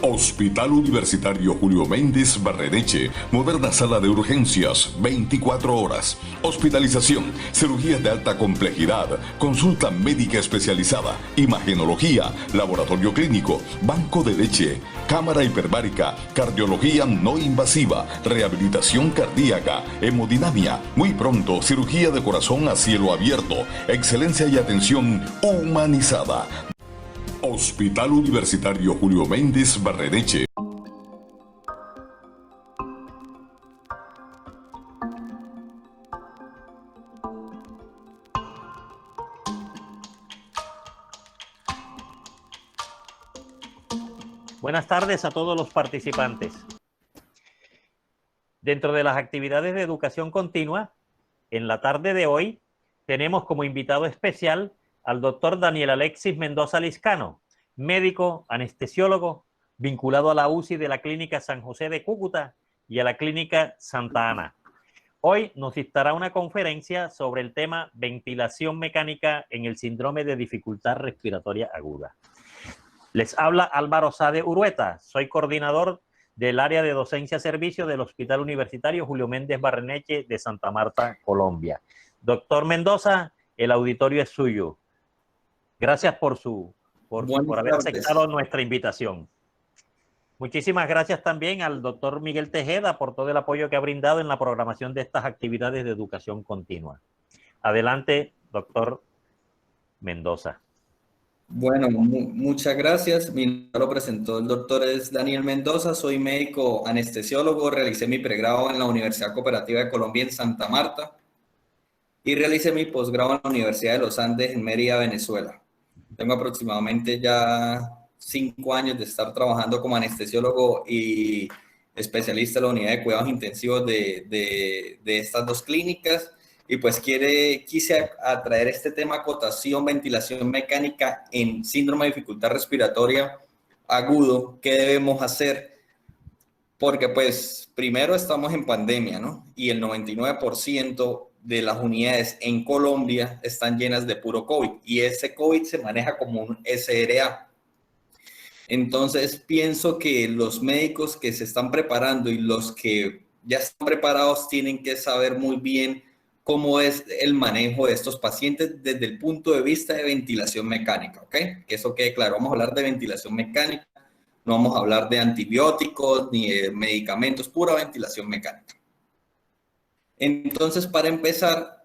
Hospital Universitario Julio Méndez Barreneche, moderna sala de urgencias, 24 horas. Hospitalización, cirugías de alta complejidad, consulta médica especializada, imagenología, laboratorio clínico, banco de leche, cámara hiperbárica, cardiología no invasiva, rehabilitación cardíaca, hemodinamia. Muy pronto, cirugía de corazón a cielo abierto, excelencia y atención humanizada. Hospital Universitario Julio Méndez Barreneche. Buenas tardes a todos los participantes. Dentro de las actividades de educación continua, en la tarde de hoy tenemos como invitado especial al doctor Daniel Alexis Mendoza Liscano, médico anestesiólogo vinculado a la UCI de la Clínica San José de Cúcuta y a la Clínica Santa Ana. Hoy nos dictará una conferencia sobre el tema ventilación mecánica en el síndrome de dificultad respiratoria aguda. Les habla Álvaro Sade Urueta, soy coordinador del área de docencia servicio del Hospital Universitario Julio Méndez Barreneche de Santa Marta, Colombia. Doctor Mendoza, el auditorio es suyo. Gracias por haber aceptado nuestra invitación. Muchísimas gracias también al doctor Miguel Tejeda por todo el apoyo que ha brindado en la programación de estas actividades de educación continua. Adelante, doctor Mendoza. Bueno, muchas gracias. Mi nombre lo presentó el doctor es Daniel Mendoza, soy médico anestesiólogo, realicé mi pregrado en la Universidad Cooperativa de Colombia en Santa Marta y realicé mi posgrado en la Universidad de los Andes en Mérida, Venezuela. Tengo aproximadamente ya 5 años de estar trabajando como anestesiólogo y especialista en la unidad de cuidados intensivos de estas dos clínicas. Y pues quise atraer este tema, acotación, ventilación mecánica en síndrome de dificultad respiratoria agudo. ¿Qué debemos hacer? Porque pues primero estamos en pandemia, ¿no? Y el 99% de las unidades en Colombia están llenas de puro COVID y ese COVID se maneja como un SRA. Entonces pienso que los médicos que se están preparando y los que ya están preparados tienen que saber muy bien cómo es el manejo de estos pacientes desde el punto de vista de ventilación mecánica, ¿ok? Que eso quede claro, vamos a hablar de ventilación mecánica, no vamos a hablar de antibióticos ni de medicamentos, pura ventilación mecánica. Entonces, para empezar,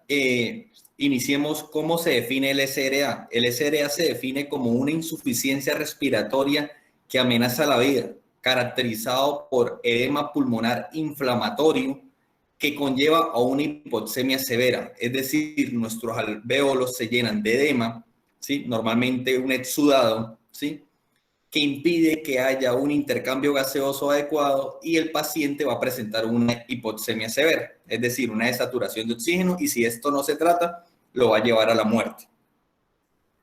iniciemos cómo se define el SRA. El SRA se define como una insuficiencia respiratoria que amenaza la vida, caracterizado por edema pulmonar inflamatorio que conlleva a una hipoxemia severa, es decir, nuestros alvéolos se llenan de edema, ¿sí? Normalmente un exudado, ¿sí? Que impide que haya un intercambio gaseoso adecuado y el paciente va a presentar una hipoxemia severa, es decir, una desaturación de oxígeno, y si esto no se trata, lo va a llevar a la muerte.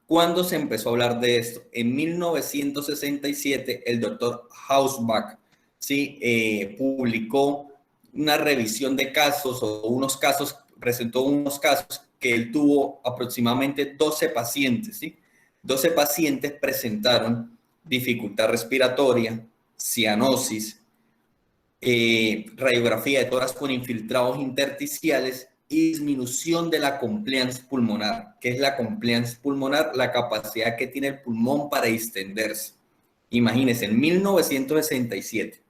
¿Cuándo se empezó a hablar de esto? En 1967, el doctor Hausbach, ¿sí? Publicó una revisión de casos presentó unos casos que él tuvo aproximadamente 12 pacientes, ¿sí? 12 pacientes presentaron dificultad respiratoria, cianosis, radiografía de tórax con infiltrados intersticiales y disminución de la compliance pulmonar. ¿Qué es la compliance pulmonar? La capacidad que tiene el pulmón para distenderse. Imagínense, en 1967,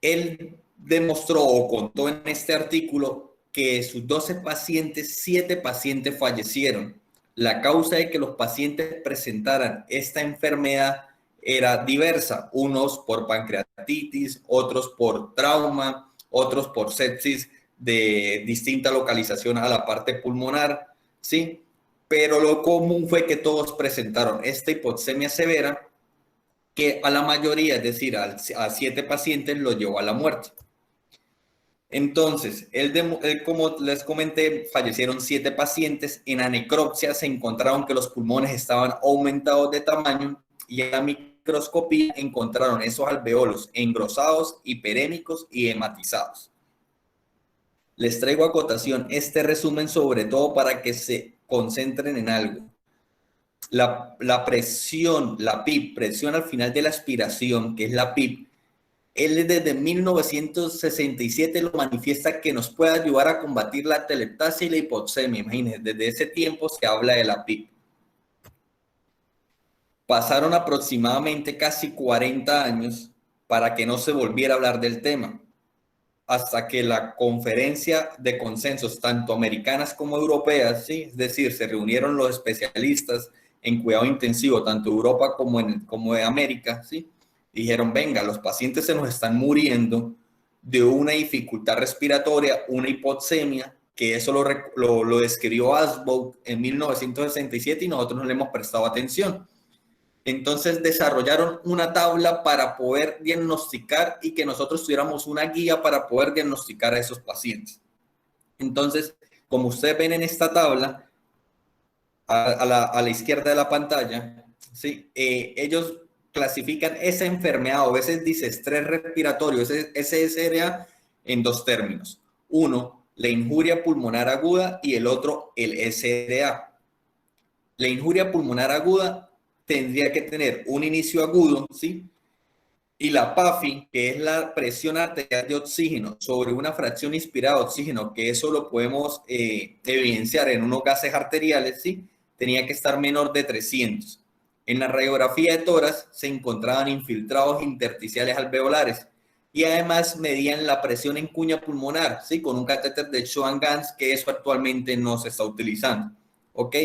él demostró o contó en este artículo que de sus 12 pacientes, 7 pacientes fallecieron. La causa de que los pacientes presentaran esta enfermedad era diversa, unos por pancreatitis, otros por trauma, otros por sepsis de distinta localización a la parte pulmonar, ¿sí? Pero lo común fue que todos presentaron esta hipoxemia severa que a la mayoría, es decir, a 7 pacientes, los llevó a la muerte. Entonces, como les comenté, fallecieron 7 pacientes. En anecropsia se encontraron que los pulmones estaban aumentados de tamaño y en la microscopía encontraron esos alveolos engrosados, hiperémicos y hematizados. Les traigo a cotación este resumen sobre todo para que se concentren en algo. la presión, la PIB, presión al final de la expiración, que es la PIB, él desde 1967 lo manifiesta que nos puede ayudar a combatir la atelectasia y la hipoxemia. Imagínense, desde ese tiempo se habla de la PIB. Pasaron aproximadamente casi 40 años para que no se volviera a hablar del tema, hasta que la conferencia de consensos, tanto americanas como europeas, ¿sí? Es decir, se reunieron los especialistas en cuidado intensivo, tanto Europa como de América, ¿sí? Dijeron, venga, los pacientes se nos están muriendo de una dificultad respiratoria, una hipoxemia, que eso lo describió Aschbaum en 1967 y nosotros no le hemos prestado atención. Entonces desarrollaron una tabla para poder diagnosticar y que nosotros tuviéramos una guía para poder diagnosticar a esos pacientes. Entonces, como ustedes ven en esta tabla, a la izquierda de la pantalla, ¿sí? Ellos clasifican esa enfermedad o ese disestrés respiratorio, ese SSRA, en dos términos. Uno, la injuria pulmonar aguda, y el otro, el SRA. La injuria pulmonar aguda tendría que tener un inicio agudo, ¿sí? Y la PAFI, que es la presión arterial de oxígeno sobre una fracción inspirada de oxígeno, que eso lo podemos evidenciar en unos gases arteriales, ¿sí? Tenía que estar menor de 300. En la radiografía de tórax se encontraban infiltrados intersticiales alveolares y además medían la presión en cuña pulmonar, ¿sí? Con un catéter de Schoen-Ganz, que eso actualmente no se está utilizando, ¿ok?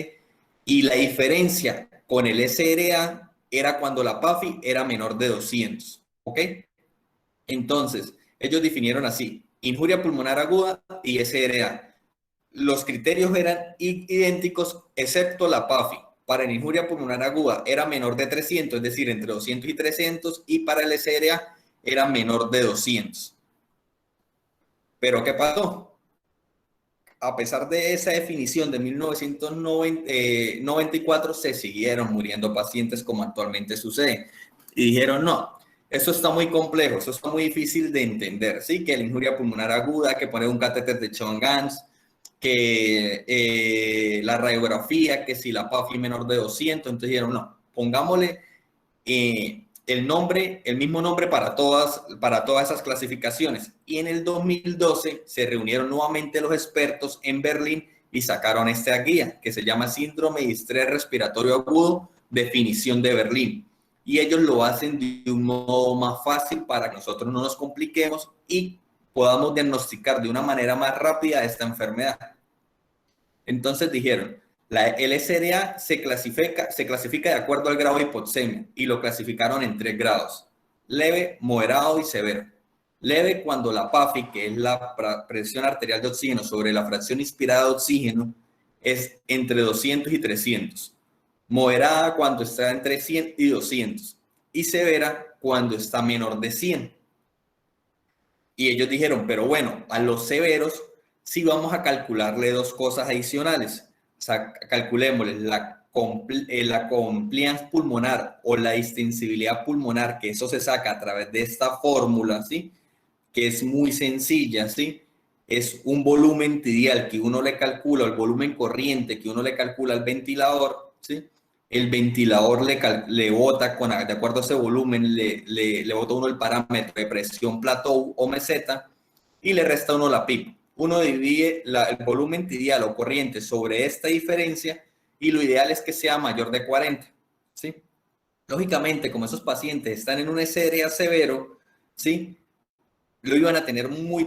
Y la diferencia con el SRA era cuando la PAFI era menor de 200, ¿ok? Entonces, ellos definieron así, injuria pulmonar aguda y SRA. Los criterios eran idénticos, excepto la PAFI. Para la injuria pulmonar aguda era menor de 300, es decir, entre 200 y 300, y para el SRA era menor de 200. ¿Pero qué pasó? A pesar de esa definición de 1994, se siguieron muriendo pacientes como actualmente sucede. Y dijeron, no, eso está muy complejo, eso está muy difícil de entender, ¿sí? Que la injuria pulmonar aguda, que poner un catéter de Schoen-Ganz, que la radiografía, que si la PAFI menor de 200, entonces dijeron, no, pongámosle el mismo nombre para todas esas clasificaciones. Y en el 2012 se reunieron nuevamente los expertos en Berlín y sacaron esta guía que se llama Síndrome de Estrés Respiratorio Agudo, definición de Berlín. Y ellos lo hacen de un modo más fácil para que nosotros no nos compliquemos y podamos diagnosticar de una manera más rápida esta enfermedad. Entonces dijeron, el SRA se clasifica de acuerdo al grado de hipoxemia y lo clasificaron en 3 grados: leve, moderado y severo. Leve cuando la PAFI, que es la presión arterial de oxígeno sobre la fracción inspirada de oxígeno, es entre 200 y 300. Moderada cuando está entre 100 y 200. Y severa cuando está menor de 100. Y ellos dijeron, pero bueno, a los severos sí vamos a calcularle 2 cosas adicionales. O sea, calculémosle la compliance pulmonar o la distensibilidad pulmonar, que eso se saca a través de esta fórmula, ¿sí? Que es muy sencilla, ¿sí? Es un volumen tidial que uno le calcula, el volumen corriente que uno le calcula al ventilador, ¿sí? El ventilador le bota, de acuerdo a ese volumen, le bota uno el parámetro de presión plateau o meseta y le resta uno la PIB. Uno divide el volumen tidial o corriente sobre esta diferencia y lo ideal es que sea mayor de 40, ¿sí? Lógicamente, como esos pacientes están en un SRA severo, ¿sí? Lo iban a tener muy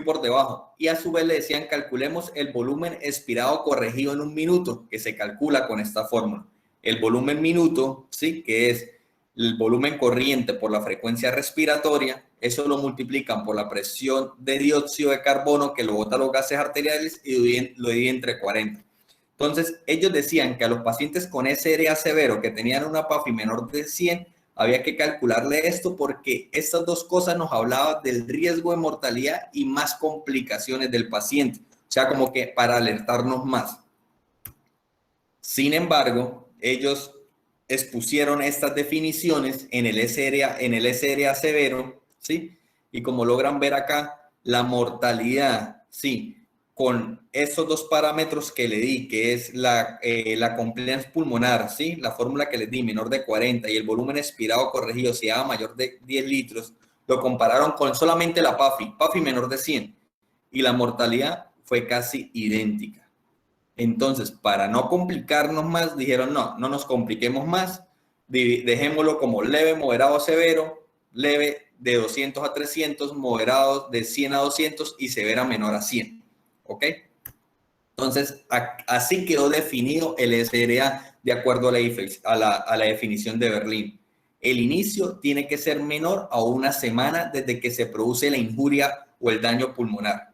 por debajo. Y a su vez le decían, calculemos el volumen expirado corregido en un minuto, que se calcula con esta fórmula. El volumen minuto, ¿sí? Que es el volumen corriente por la frecuencia respiratoria, eso lo multiplican por la presión de dióxido de carbono que lo bota los gases arteriales y lo dividen entre 40. Entonces, ellos decían que a los pacientes con SRA severo que tenían una PAFI menor de 100, había que calcularle esto porque estas 2 cosas nos hablaban del riesgo de mortalidad y más complicaciones del paciente. O sea, como que para alertarnos más. Sin embargo, ellos expusieron estas definiciones en el SRA severo, ¿sí? Y como logran ver acá, la mortalidad, sí, con estos dos parámetros que le di, que es la compliance pulmonar, ¿sí? La fórmula que les di, menor de 40, y el volumen expirado corregido, si era mayor de 10 litros, lo compararon con solamente la PAFI menor de 100, y la mortalidad fue casi idéntica. Entonces, para no complicarnos más, dijeron, no nos compliquemos más, dejémoslo como leve, moderado, severo, leve de 200 a 300, moderado de 100 a 200 y severa menor a 100. ¿Ok? Entonces, así quedó definido el SRA de acuerdo a la definición de Berlín. El inicio tiene que ser menor a una semana desde que se produce la injuria o el daño pulmonar.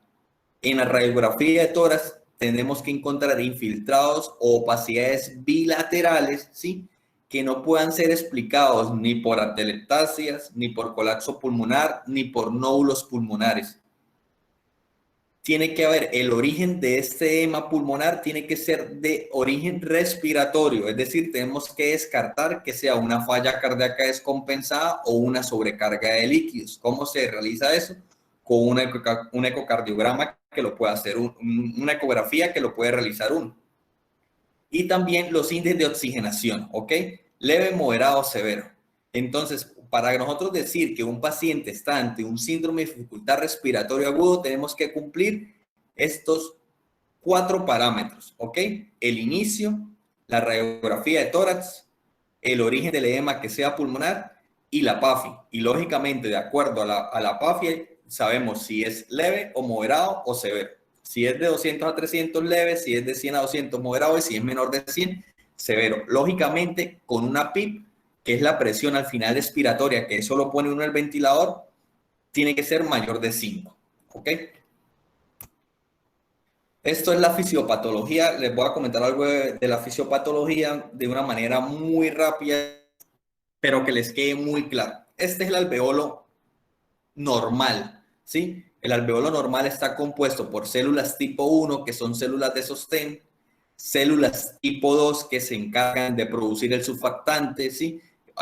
En la radiografía de tórax tenemos que encontrar infiltrados o opacidades bilaterales, ¿sí?, que no puedan ser explicados ni por atelectasias, ni por colapso pulmonar, ni por nódulos pulmonares. Tiene que haber el origen de este edema pulmonar, tiene que ser de origen respiratorio, es decir, tenemos que descartar que sea una falla cardíaca descompensada o una sobrecarga de líquidos. ¿Cómo se realiza eso? Con un ecocardiograma que lo puede hacer, una ecografía que lo puede realizar uno. Y también los índices de oxigenación, ¿ok? Leve, moderado, severo. Entonces, para nosotros decir que un paciente está ante un síndrome de dificultad respiratoria agudo, tenemos que cumplir estos 4 parámetros, ¿ok? El inicio, la radiografía de tórax, el origen del edema que sea pulmonar y la PAFI. Y lógicamente, de acuerdo a la PAFI, sabemos si es leve o moderado o severo. Si es de 200 a 300 leve, si es de 100 a 200 moderado y si es menor de 100 severo. Lógicamente, con una PIP, que es la presión al final expiratoria, que eso lo pone uno en el ventilador, tiene que ser mayor de 5. ¿Ok? Esto es la fisiopatología. Les voy a comentar algo de la fisiopatología de una manera muy rápida, pero que les quede muy claro. Este es el alveolo normal, ¿sí? El alveolo normal está compuesto por células tipo 1, que son células de sostén, células tipo 2, que se encargan de producir el surfactante, ¿sí?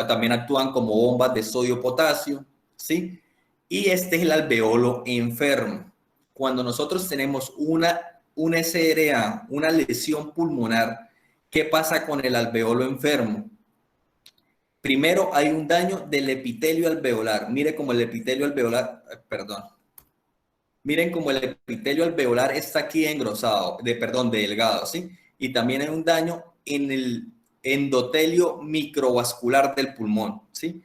También actúan como bombas de sodio-potasio, ¿sí? Y este es el alveolo enfermo. Cuando nosotros tenemos un SRA, una lesión pulmonar, ¿qué pasa con el alveolo enfermo? Primero hay un daño del epitelio alveolar. Mire cómo el epitelio alveolar, miren cómo el epitelio alveolar está aquí engrosado, delgado, ¿sí? Y también hay un daño en el endotelio microvascular del pulmón, ¿sí?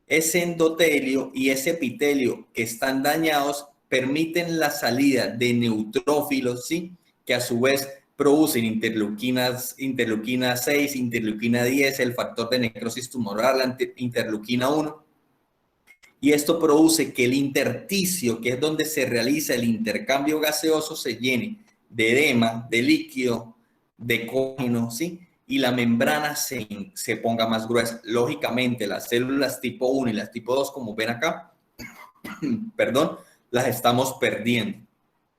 Ese endotelio y ese epitelio que están dañados permiten la salida de neutrófilos, ¿sí? Que a su vez producen interleuquina 6, interleuquina 10, el factor de necrosis tumoral, la interleuquina 1. Y esto produce que el intersticio, que es donde se realiza el intercambio gaseoso, se llene de edema, de líquido, de coágulo, ¿sí? Y la membrana se ponga más gruesa. Lógicamente, las células tipo 1 y las tipo 2, como ven acá, perdón, las estamos perdiendo.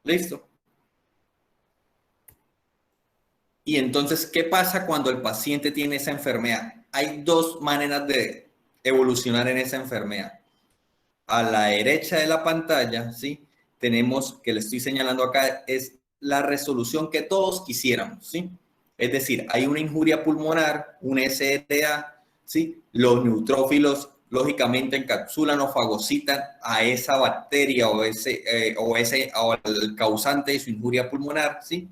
¿Listo? Y entonces, ¿qué pasa cuando el paciente tiene esa enfermedad? Hay 2 maneras de evolucionar en esa enfermedad. A la derecha de la pantalla, ¿sí? Tenemos, que le estoy señalando acá, es la resolución que todos quisiéramos, ¿sí? Es decir, hay una injuria pulmonar, un SRA, ¿sí? Los neutrófilos, lógicamente, encapsulan o fagocitan a esa bacteria o al causante de su injuria pulmonar, ¿sí?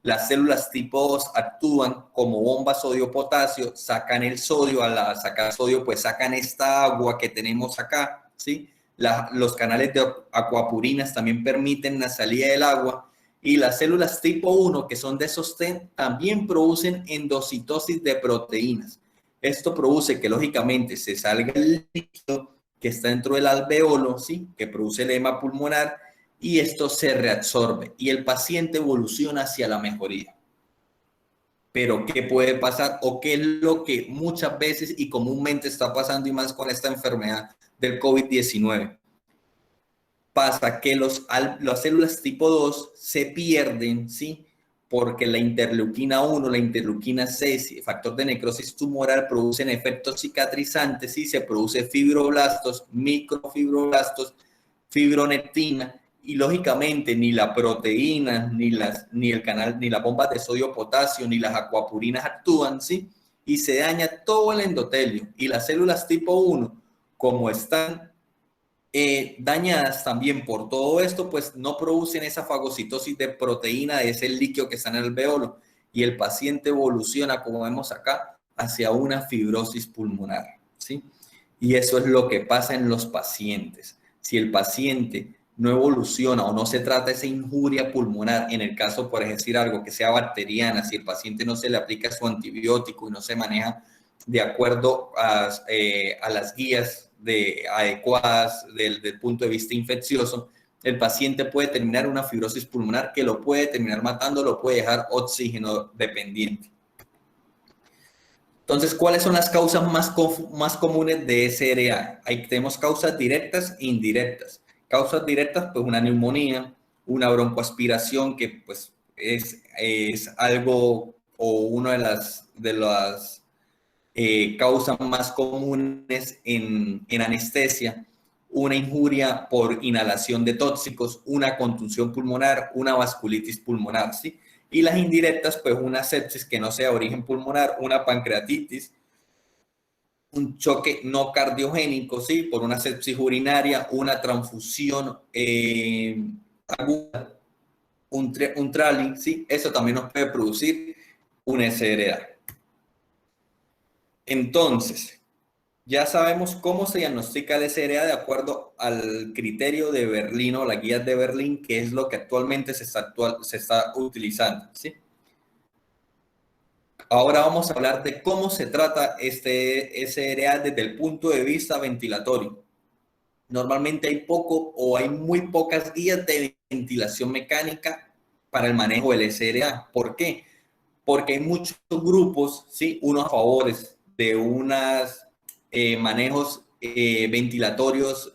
Las células tipo 2 actúan como bombas sodio-potasio, sacan el sodio, al sacar sodio, pues sacan esta agua que tenemos acá, ¿sí? Los canales de acuapurinas también permiten la salida del agua, y las células tipo 1, que son de sostén, también producen endocitosis de proteínas. Esto produce que lógicamente se salga el líquido que está dentro del alveolo, ¿sí? Que produce el edema pulmonar, y esto se reabsorbe y el paciente evoluciona hacia la mejoría. Pero ¿qué puede pasar o qué es lo que muchas veces y comúnmente está pasando, y más con esta enfermedad del COVID-19? Pasa que las células tipo 2 se pierden, ¿sí? Porque la interleuquina 1, la interleuquina 6, el factor de necrosis tumoral producen efectos cicatrizantes, ¿sí? Se produce fibroblastos, microfibroblastos, fibronectina, y lógicamente ni la proteína, ni las bombas de sodio-potasio, ni las acuapurinas actúan, ¿sí? Y se daña todo el endotelio. Y las células tipo 1, como están dañadas también por todo esto, pues no producen esa fagocitosis de proteína de ese líquido que está en el alveolo. Y el paciente evoluciona, como vemos acá, hacia una fibrosis pulmonar, ¿sí? Y eso es lo que pasa en los pacientes. Si el paciente no evoluciona o no se trata esa injuria pulmonar, en el caso, por decir algo, que sea bacteriana, si el paciente no se le aplica su antibiótico y no se maneja de acuerdo a las guías adecuadas del punto de vista infeccioso, el paciente puede terminar una fibrosis pulmonar que lo puede terminar matando, lo puede dejar oxígeno dependiente. Entonces, ¿cuáles son las causas más comunes de SRA? Ahí tenemos causas directas e indirectas. Causas directas, pues una neumonía, una broncoaspiración, que pues es algo o una de las causas más comunes en anestesia, una injuria por inhalación de tóxicos, una contusión pulmonar, una vasculitis pulmonar, ¿sí? Y las indirectas, pues una sepsis que no sea de origen pulmonar, una pancreatitis, un choque no cardiogénico, ¿sí? Por una sepsis urinaria, una transfusión aguda, un trali, ¿sí? Eso también nos puede producir una SRA. Entonces, ya sabemos cómo se diagnostica el SRA de acuerdo al criterio de Berlín o las guías de Berlín, que es lo que actualmente se está utilizando, ¿sí? Ahora vamos a hablar de cómo se trata este SRA desde el punto de vista ventilatorio. Normalmente hay poco o hay muy pocas guías de ventilación mecánica para el manejo del SRA. ¿Por qué? Porque hay muchos grupos, ¿sí? Unos a favor de unos manejos ventilatorios,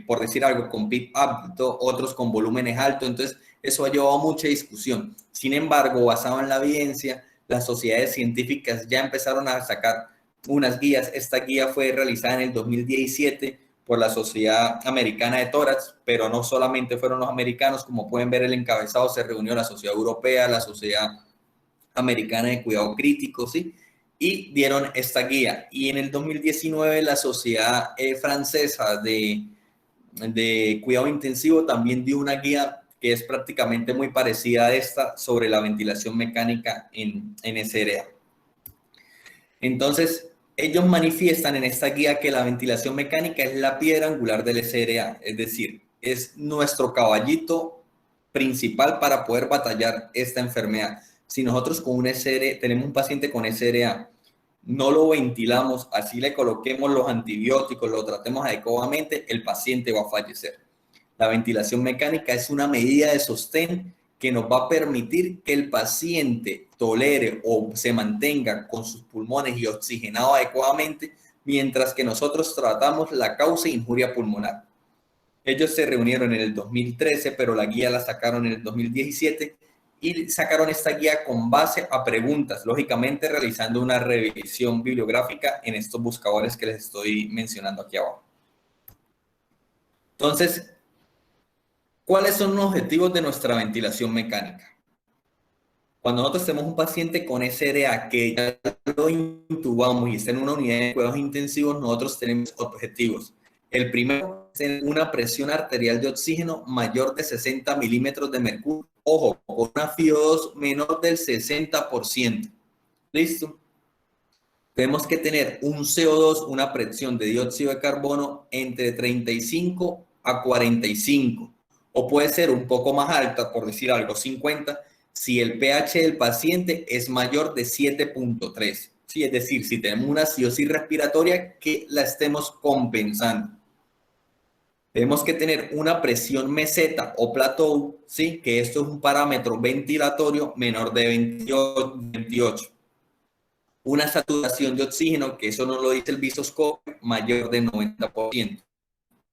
por decir algo, con PIB alto, otros con volúmenes altos. Entonces, eso ha llevado a mucha discusión. Sin embargo, basado en la evidencia, las sociedades científicas ya empezaron a sacar unas guías. Esta guía fue realizada en el 2017 por la Sociedad Americana de Tórax, pero no solamente fueron los americanos, como pueden ver el encabezado, se reunió la Sociedad Europea, la Sociedad Americana de Cuidado Crítico, ¿sí? Y dieron esta guía. Y en el 2019 la Sociedad Francesa de Cuidado Intensivo también dio una guía que es prácticamente muy parecida a esta sobre la ventilación mecánica en SRA. Entonces, ellos manifiestan en esta guía que la ventilación mecánica es la piedra angular del SRA, es decir, es nuestro caballito principal para poder batallar esta enfermedad. Si nosotros con un SRA, tenemos un paciente con SRA, no lo ventilamos, así le coloquemos los antibióticos, lo tratemos adecuadamente, el paciente va a fallecer. La ventilación mecánica es una medida de sostén que nos va a permitir que el paciente tolere o se mantenga con sus pulmones y oxigenado adecuadamente, mientras que nosotros tratamos la causa de injuria pulmonar. Ellos se reunieron en el 2013, pero la guía la sacaron en el 2017 y sacaron esta guía con base a preguntas, lógicamente realizando una revisión bibliográfica en estos buscadores que les estoy mencionando aquí abajo. Entonces, ¿cuáles son los objetivos de nuestra ventilación mecánica? Cuando nosotros tenemos un paciente con SRA que ya lo intubamos y está en una unidad de cuidados intensivos, nosotros tenemos objetivos. El primero es tener una presión arterial de oxígeno mayor de 60 milímetros de mercurio. Ojo, con una FiO2 menor del 60%. ¿Listo? Tenemos que tener un CO2, una presión de dióxido de carbono entre 35 a 45. O puede ser un poco más alta, por decir algo, 50, si el pH del paciente es mayor de 7.3. ¿Sí? Es decir, si tenemos una acidosis respiratoria que la estemos compensando. Tenemos que tener una presión meseta o plateau, ¿sí? Que esto es un parámetro ventilatorio menor de 28. Una saturación de oxígeno, que eso no lo dice el visoscopio, mayor de 90%.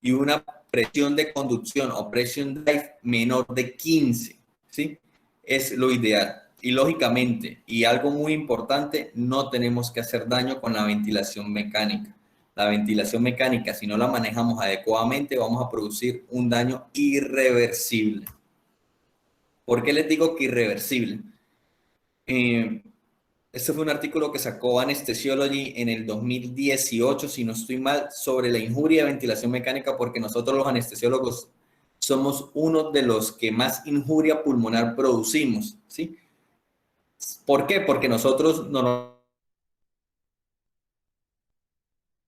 Y una presión de conducción o presión drive menor de 15, ¿sí? Es lo ideal. Y lógicamente, y algo muy importante, no tenemos que hacer daño con la ventilación mecánica. La ventilación mecánica, si no la manejamos adecuadamente, vamos a producir un daño irreversible. ¿Por qué les digo que irreversible? Este fue un artículo que sacó Anesthesiology en el 2018, si no estoy mal, sobre la injuria de ventilación mecánica, porque nosotros los anestesiólogos somos uno de los que más injuria pulmonar producimos, ¿sí? ¿Por qué? Porque nosotros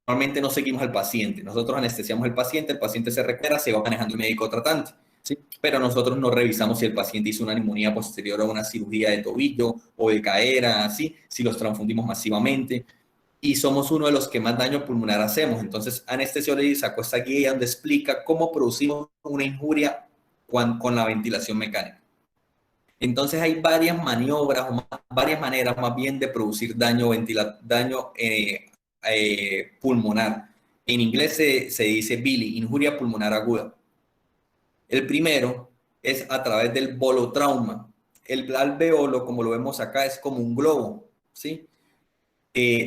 normalmente no seguimos al paciente. Nosotros anestesiamos al paciente, el paciente se recupera, se va manejando el médico tratante, ¿sí? Pero nosotros no revisamos si el paciente hizo una neumonía posterior a una cirugía de tobillo o de cadera, ¿sí? Si los transfundimos masivamente. Y somos uno de los que más daño pulmonar hacemos. Entonces, Anesthesiology sacó esta guía donde explica cómo producimos una injuria con la ventilación mecánica. Entonces, hay varias maniobras, varias maneras más bien de producir daño pulmonar. En inglés se dice BILI, injuria pulmonar aguda. El primero es a través del bolotrauma. El alveolo, como lo vemos acá, es como un globo, ¿sí?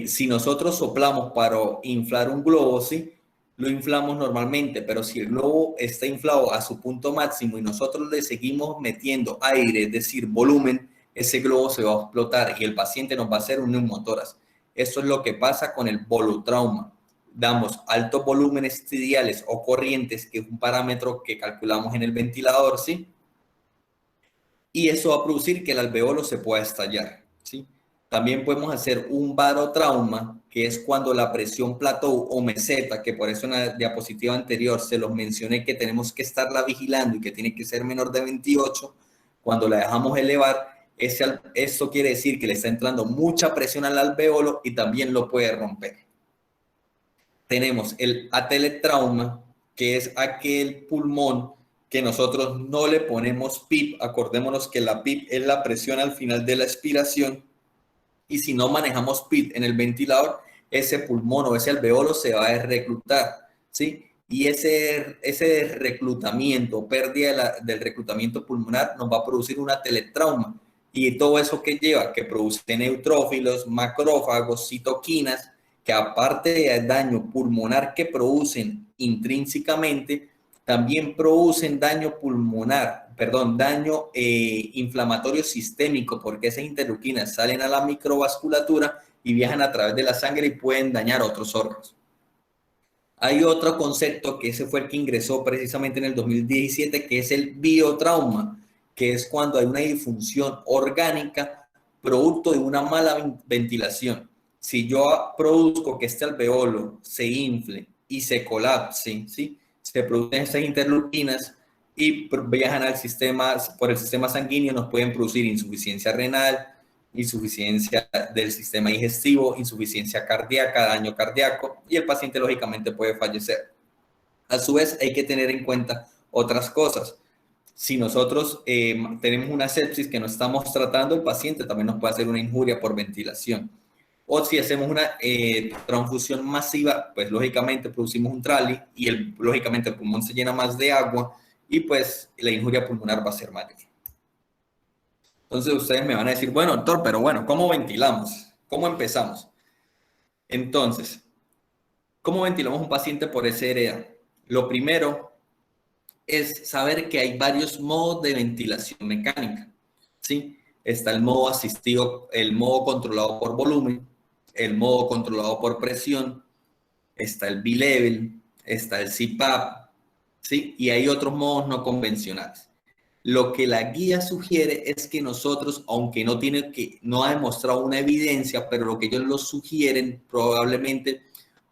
Si nosotros soplamos para inflar un globo, ¿sí? Lo inflamos normalmente, pero si el globo está inflado a su punto máximo y nosotros le seguimos metiendo aire, es decir, volumen, ese globo se va a explotar y el paciente nos va a hacer un neumotórax. Eso es lo que pasa con el bolotrauma. Damos altos volúmenes tidiales o corrientes, que es un parámetro que calculamos en el ventilador, ¿sí? Y eso va a producir que el alveolo se pueda estallar, ¿sí? También podemos hacer un barotrauma, que es cuando la presión plateau o meseta, que por eso en la diapositiva anterior se los mencioné que tenemos que estarla vigilando y que tiene que ser menor de 28, cuando la dejamos elevar, eso quiere decir que le está entrando mucha presión al alveolo y también lo puede romper. Tenemos el atelectrauma, que es aquel pulmón que nosotros no le ponemos PIP. Acordémonos que la PIP es la presión al final de la expiración. Y si no manejamos PIP en el ventilador, ese pulmón o ese alveolo se va a reclutar, ¿sí? Y ese reclutamiento, pérdida del reclutamiento pulmonar, nos va a producir un atelectrauma. Y todo eso que lleva, que produce neutrófilos, macrófagos, citoquinas, que aparte del daño pulmonar que producen intrínsecamente, también producen daño pulmonar, daño inflamatorio sistémico, porque esas interleuquinas salen a la microvasculatura y viajan a través de la sangre y pueden dañar otros órganos. Hay otro concepto que ese fue el que ingresó precisamente en el 2017, que es el biotrauma, que es cuando hay una disfunción orgánica producto de una mala ventilación. Si yo produzco que este alveolo se infle y se colapse, ¿sí? Se producen estas interleuquinas y viajan al sistema, por el sistema sanguíneo, nos pueden producir insuficiencia renal, insuficiencia del sistema digestivo, insuficiencia cardíaca, daño cardíaco, y el paciente lógicamente puede fallecer. A su vez, hay que tener en cuenta otras cosas. Si nosotros tenemos una sepsis que no estamos tratando, el paciente también nos puede hacer una injuria por ventilación. O si hacemos una transfusión masiva, pues lógicamente producimos un trali y lógicamente el pulmón se llena más de agua y pues la injuria pulmonar va a ser mayor. Entonces ustedes me van a decir, bueno, doctor, pero bueno, ¿cómo ventilamos? ¿Cómo empezamos? Entonces, ¿cómo ventilamos un paciente por SRA? Lo primero es saber que hay varios modos de ventilación mecánica, ¿sí? Está el modo asistido, el modo controlado por volumen, el modo controlado por presión, está el B-Level, está el CPAP, ¿sí? Y hay otros modos no convencionales. Lo que la guía sugiere es que nosotros, aunque no ha demostrado una evidencia, pero lo que ellos lo sugieren probablemente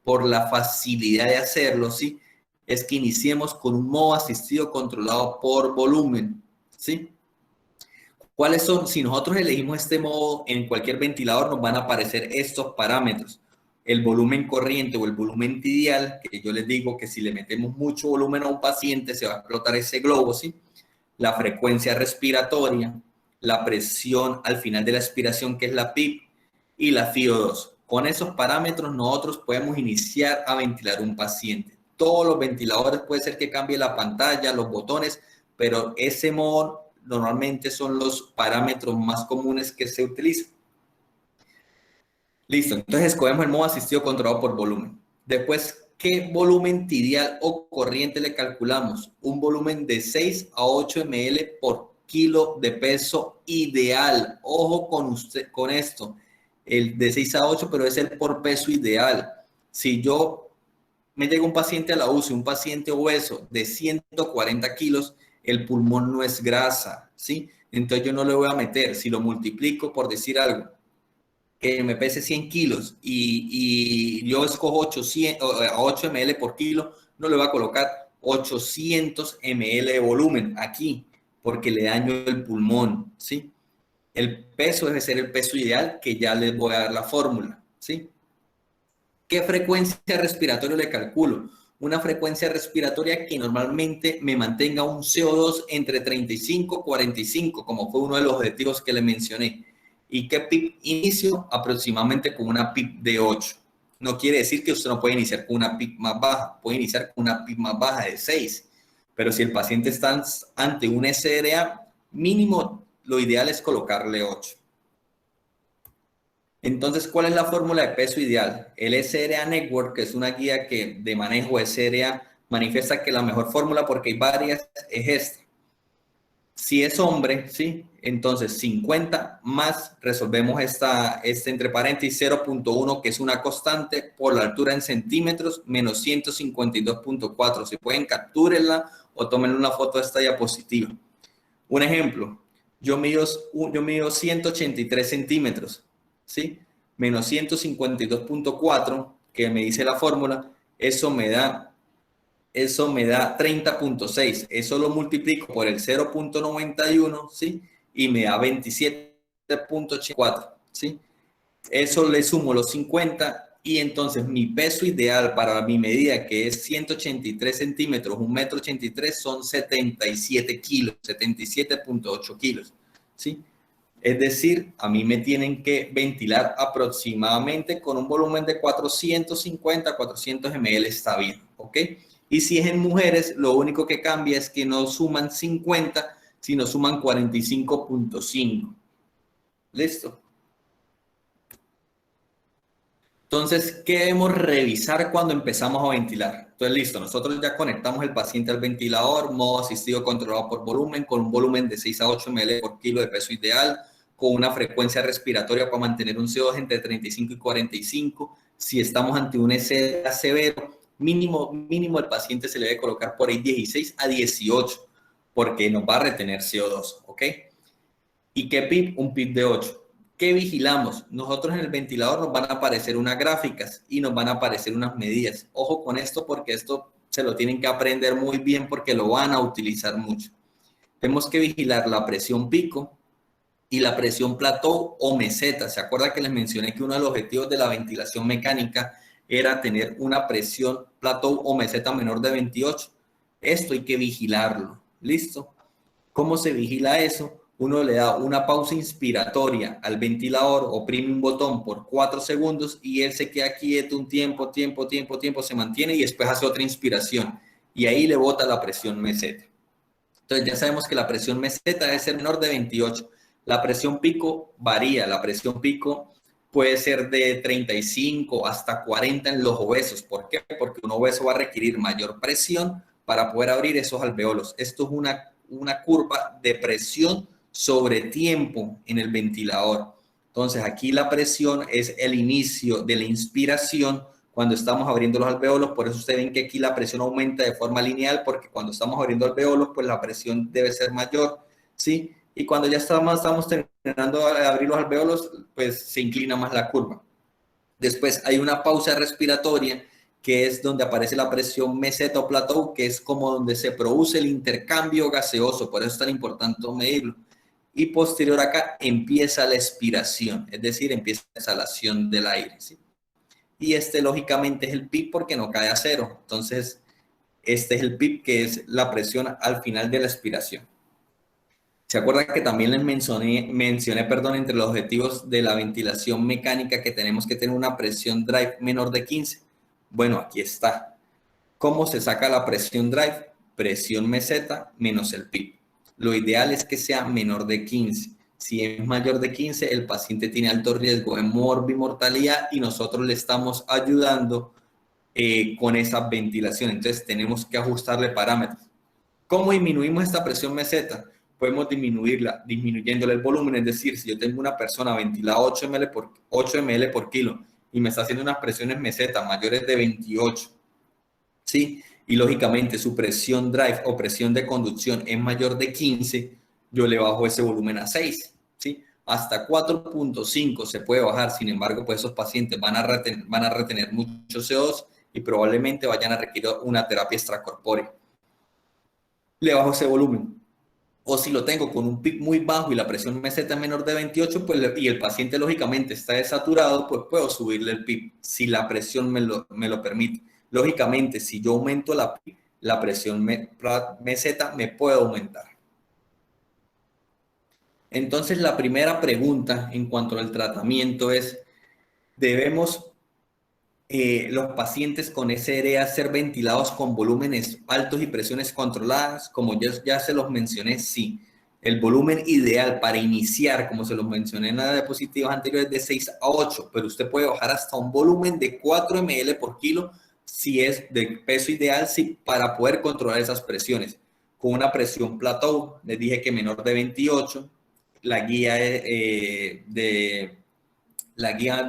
por la facilidad de hacerlo, ¿sí? Es que iniciemos con un modo asistido controlado por volumen, ¿sí? ¿Cuáles son? Si nosotros elegimos este modo, en cualquier ventilador nos van a aparecer estos parámetros. El volumen corriente o el volumen tidial, que yo les digo que si le metemos mucho volumen a un paciente se va a explotar ese globo, ¿sí? La frecuencia respiratoria, la presión al final de la expiración, que es la PIP, y la FiO2. Con esos parámetros nosotros podemos iniciar a ventilar un paciente. Todos los ventiladores puede ser que cambie la pantalla, los botones, pero ese modo normalmente son los parámetros más comunes que se utilizan. Listo, entonces escogemos el modo asistido controlado por volumen. Después, ¿qué volumen tibial o corriente le calculamos? Un volumen de 6 a 8 ml por kilo de peso ideal. Ojo con esto, el de 6 a 8, pero es el por peso ideal. Si yo me llega un paciente a la UCI, un paciente obeso de 140 kilos, el pulmón no es grasa, ¿sí? Entonces yo no le voy a meter, si lo multiplico por decir algo, que me pese 100 kilos y yo escojo 8 ml por kilo, no le voy a colocar 800 ml de volumen aquí, porque le daño el pulmón, ¿sí? El peso debe ser el peso ideal, que ya les voy a dar la fórmula, ¿sí? ¿Qué frecuencia respiratoria le calculo? Una frecuencia respiratoria que normalmente me mantenga un CO2 entre 35 y 45, como fue uno de los objetivos que le mencioné. ¿Y qué PIP inicio? Aproximadamente con una PIP de 8. No quiere decir que usted no puede iniciar con una PIP más baja, puede iniciar con una PIP más baja de 6. Pero si el paciente está ante un SDA, mínimo lo ideal es colocarle 8. Entonces, ¿cuál es la fórmula de peso ideal? El SRA Network, que es una guía de manejo de SRA, manifiesta que la mejor fórmula, porque hay varias, es esta. Si es hombre, ¿sí? Entonces 50 más, resolvemos este entre paréntesis 0.1, que es una constante, por la altura en centímetros, menos 152.4. Si pueden, captúrenla o tomen una foto de esta diapositiva. Un ejemplo, yo mido 183 centímetros, ¿sí? Menos 152.4, que me dice la fórmula, eso me da 30.6. Eso lo multiplico por el 0.91, ¿sí? Y me da 27.84, ¿sí? Eso le sumo los 50 y entonces mi peso ideal para mi medida, que es 183 centímetros, 1,83 m, son 77 kilos, 77.8 kilos, ¿sí? Es decir, a mí me tienen que ventilar aproximadamente con un volumen de 450, 400 ml, está bien, ¿ok? Y si es en mujeres, lo único que cambia es que no suman 50, sino suman 45.5. ¿Listo? Entonces, ¿qué debemos revisar cuando empezamos a ventilar? Entonces, listo, nosotros ya conectamos el paciente al ventilador, modo asistido controlado por volumen, con un volumen de 6 a 8 ml por kilo de peso ideal, con una frecuencia respiratoria para mantener un CO2 entre 35 y 45. Si estamos ante un SDA severo, mínimo el paciente se le debe colocar por ahí 16 a 18, porque nos va a retener CO2, ¿ok? ¿Y qué PIP? Un PIP de 8. ¿Qué vigilamos? Nosotros en el ventilador nos van a aparecer unas gráficas y nos van a aparecer unas medidas. Ojo con esto, porque esto se lo tienen que aprender muy bien porque lo van a utilizar mucho. Tenemos que vigilar la presión pico y la presión plateau o meseta. ¿Se acuerda que les mencioné que uno de los objetivos de la ventilación mecánica era tener una presión plateau o meseta menor de 28? Esto hay que vigilarlo. ¿Listo? ¿Cómo se vigila eso? Uno le da una pausa inspiratoria al ventilador, oprime un botón por 4 segundos y él se queda quieto un tiempo, se mantiene y después hace otra inspiración y ahí le bota la presión meseta. Entonces ya sabemos que la presión meseta debe ser menor de 28. La presión pico varía, la presión pico puede ser de 35 hasta 40 en los obesos. ¿Por qué? Porque un obeso va a requerir mayor presión para poder abrir esos alveolos. Esto es una curva de presión sobre tiempo en el ventilador. Entonces aquí la presión es el inicio de la inspiración cuando estamos abriendo los alveolos. Por eso ustedes ven que aquí la presión aumenta de forma lineal, porque cuando estamos abriendo alveolos, pues la presión debe ser mayor, ¿sí? Y cuando ya estamos terminando de abrir los alveolos, pues se inclina más la curva. Después hay una pausa respiratoria, que es donde aparece la presión meseta o plateau, que es como donde se produce el intercambio gaseoso. Por eso es tan importante medirlo. Y posterior acá empieza la expiración, es decir, empieza la exhalación del aire, ¿sí? Y este lógicamente es el PIP porque no cae a cero. Entonces, este es el PIP, que es la presión al final de la expiración. ¿Se acuerdan que también les mencioné, entre los objetivos de la ventilación mecánica que tenemos que tener una presión drive menor de 15? Bueno, aquí está. ¿Cómo se saca la presión drive? Presión meseta menos el PIP. Lo ideal es que sea menor de 15. Si es mayor de 15, el paciente tiene alto riesgo de morbimortalidad y nosotros le estamos ayudando con esa ventilación. Entonces tenemos que ajustarle parámetros. ¿Cómo disminuimos esta presión meseta? Podemos disminuirla disminuyéndole el volumen, es decir, si yo tengo una persona ventilada 8 ml por kilo y me está haciendo unas presiones meseta mayores de 28, ¿sí? Y lógicamente su presión drive o presión de conducción es mayor de 15, yo le bajo ese volumen a 6, ¿sí? Hasta 4.5 se puede bajar, sin embargo, pues esos pacientes van a retener mucho CO2 y probablemente vayan a requerir una terapia extracorpórea. Le bajo ese volumen. O si lo tengo con un pic muy bajo y la presión meseta es menor de 28, pues, y el paciente lógicamente está desaturado, pues puedo subirle el pic si la presión me lo permite. Lógicamente, si yo aumento la presión meseta me puede aumentar. Entonces, la primera pregunta en cuanto al tratamiento es, ¿debemos los pacientes con SRA ser ventilados con volúmenes altos y presiones controladas? Como ya se los mencioné, sí. El volumen ideal para iniciar, como se los mencioné en las diapositivas anteriores, es de 6 a 8, pero usted puede bajar hasta un volumen de 4 ml por kilo si es de peso ideal, sí, para poder controlar esas presiones. Con una presión plateau, les dije que menor de 28, la guía de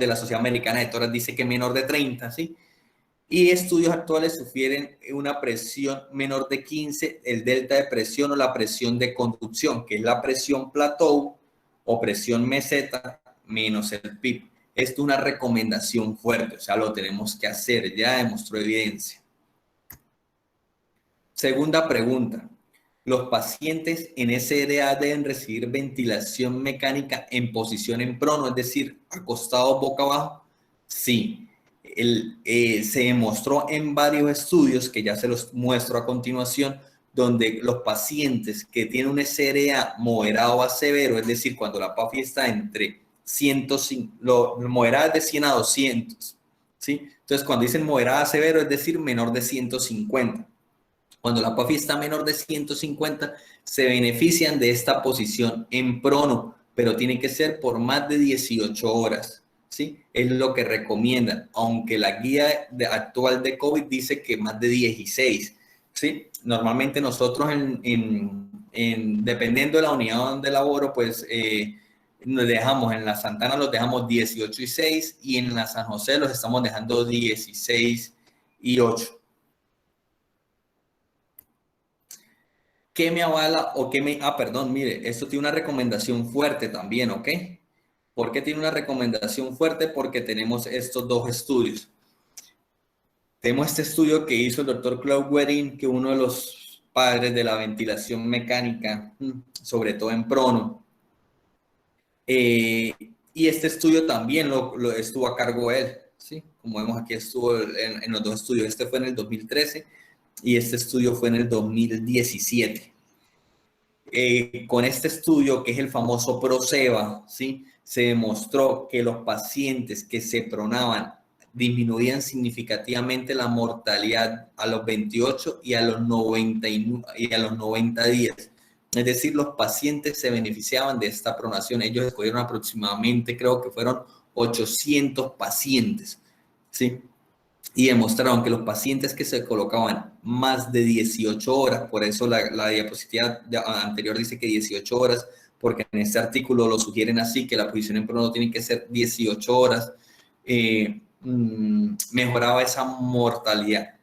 la Sociedad Americana de Toras dice que menor de 30, ¿sí? Y estudios actuales sugieren una presión menor de 15, el delta de presión o la presión de conducción, que es la presión plateau o presión meseta menos el PIB. Esto es una recomendación fuerte, o sea, lo tenemos que hacer, ya demostró evidencia. Segunda pregunta. ¿Los pacientes en SRA deben recibir ventilación mecánica en posición en prono, es decir, acostados boca abajo? Sí. Se demostró en varios estudios, que ya se los muestro a continuación, donde los pacientes que tienen un SRA moderado a severo, es decir, cuando la PAFI está entre 105, moderada de 100 a 200, ¿sí? Entonces, cuando dicen moderada a severo, es decir, menor de 150. Cuando la PAFI está menor de 150, se benefician de esta posición en prono, pero tiene que ser por más de 18 horas, ¿sí? Es lo que recomiendan, aunque la guía actual de COVID dice que más de 16, ¿sí? Normalmente nosotros, dependiendo de la unidad donde laboro, pues nos dejamos, en la Santana los dejamos 18 y 6, y en la San José los estamos dejando 16 y 8. ¿Qué me avala o qué me... perdón, mire, esto tiene una recomendación fuerte también, ¿ok? ¿Por qué tiene una recomendación fuerte? Porque tenemos estos dos estudios. Tenemos este estudio que hizo el doctor Claude Wedding, que es uno de los padres de la ventilación mecánica, sobre todo en prono. Y este estudio también lo estuvo a cargo él, ¿sí? Como vemos aquí estuvo en los dos estudios. Este fue en el 2013 y este estudio fue en el 2017. Con este estudio, que es el famoso PROSEBA, ¿sí? Se demostró que los pacientes que se pronaban disminuían significativamente la mortalidad a los 28 y a los 90 días. Es decir, los pacientes se beneficiaban de esta pronación. Ellos escogieron aproximadamente, creo que fueron 800 pacientes, ¿sí? Y demostraron que los pacientes que se colocaban más de 18 horas, por eso la diapositiva anterior dice que 18 horas, porque en este artículo lo sugieren así, que la posición en prono tiene que ser 18 horas, mejoraba esa mortalidad.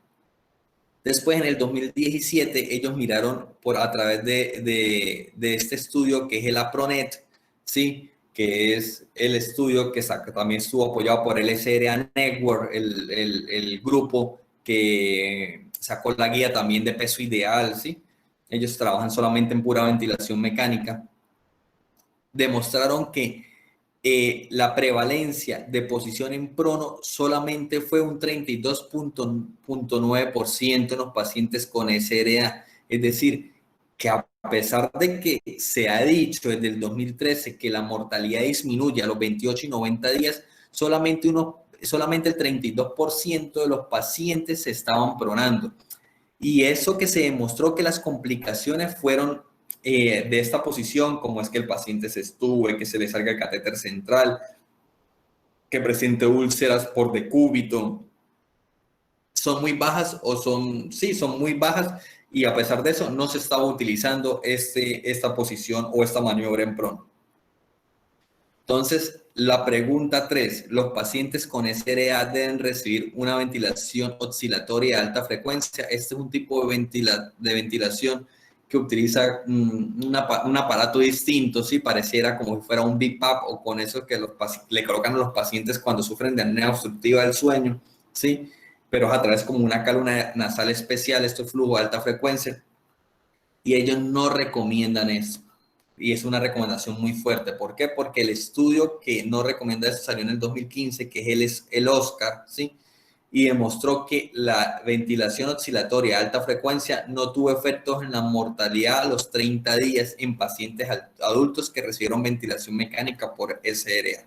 Después, en el 2017, ellos miraron a través de este estudio, que es el APRONET, ¿sí? Que es el estudio que también estuvo apoyado por el SRA Network, el grupo que sacó la guía también de peso ideal, ¿sí? Ellos trabajan solamente en pura ventilación mecánica. Demostraron que la prevalencia de posición en prono solamente fue un 32.9% en los pacientes con SRA. Es decir, que a pesar de que se ha dicho desde el 2013 que la mortalidad disminuye a los 28 y 90 días, solamente el 32% de los pacientes se estaban pronando. Y eso que se demostró que las complicaciones fueron de esta posición, como es que el paciente se estube, que se le salga el catéter central, que presente úlceras por decúbito, son muy bajas o son muy bajas, y a pesar de eso no se estaba utilizando esta posición o esta maniobra en prono. Entonces, la pregunta 3, ¿los pacientes con SRA deben recibir una ventilación oscilatoria de alta frecuencia? Este es un tipo de ventilación que utiliza un aparato distinto, ¿sí? Pareciera como si fuera un BiPAP, o con eso que le colocan a los pacientes cuando sufren de apnea obstructiva del sueño, ¿sí? Pero es a través como una cálula nasal especial, esto es flujo de alta frecuencia, y ellos no recomiendan eso. Y es una recomendación muy fuerte. ¿Por qué? Porque el estudio que no recomienda eso salió en el 2015, que es el Oscar, ¿sí? Y demostró que la ventilación oscilatoria a alta frecuencia no tuvo efectos en la mortalidad a los 30 días en pacientes adultos que recibieron ventilación mecánica por SRA.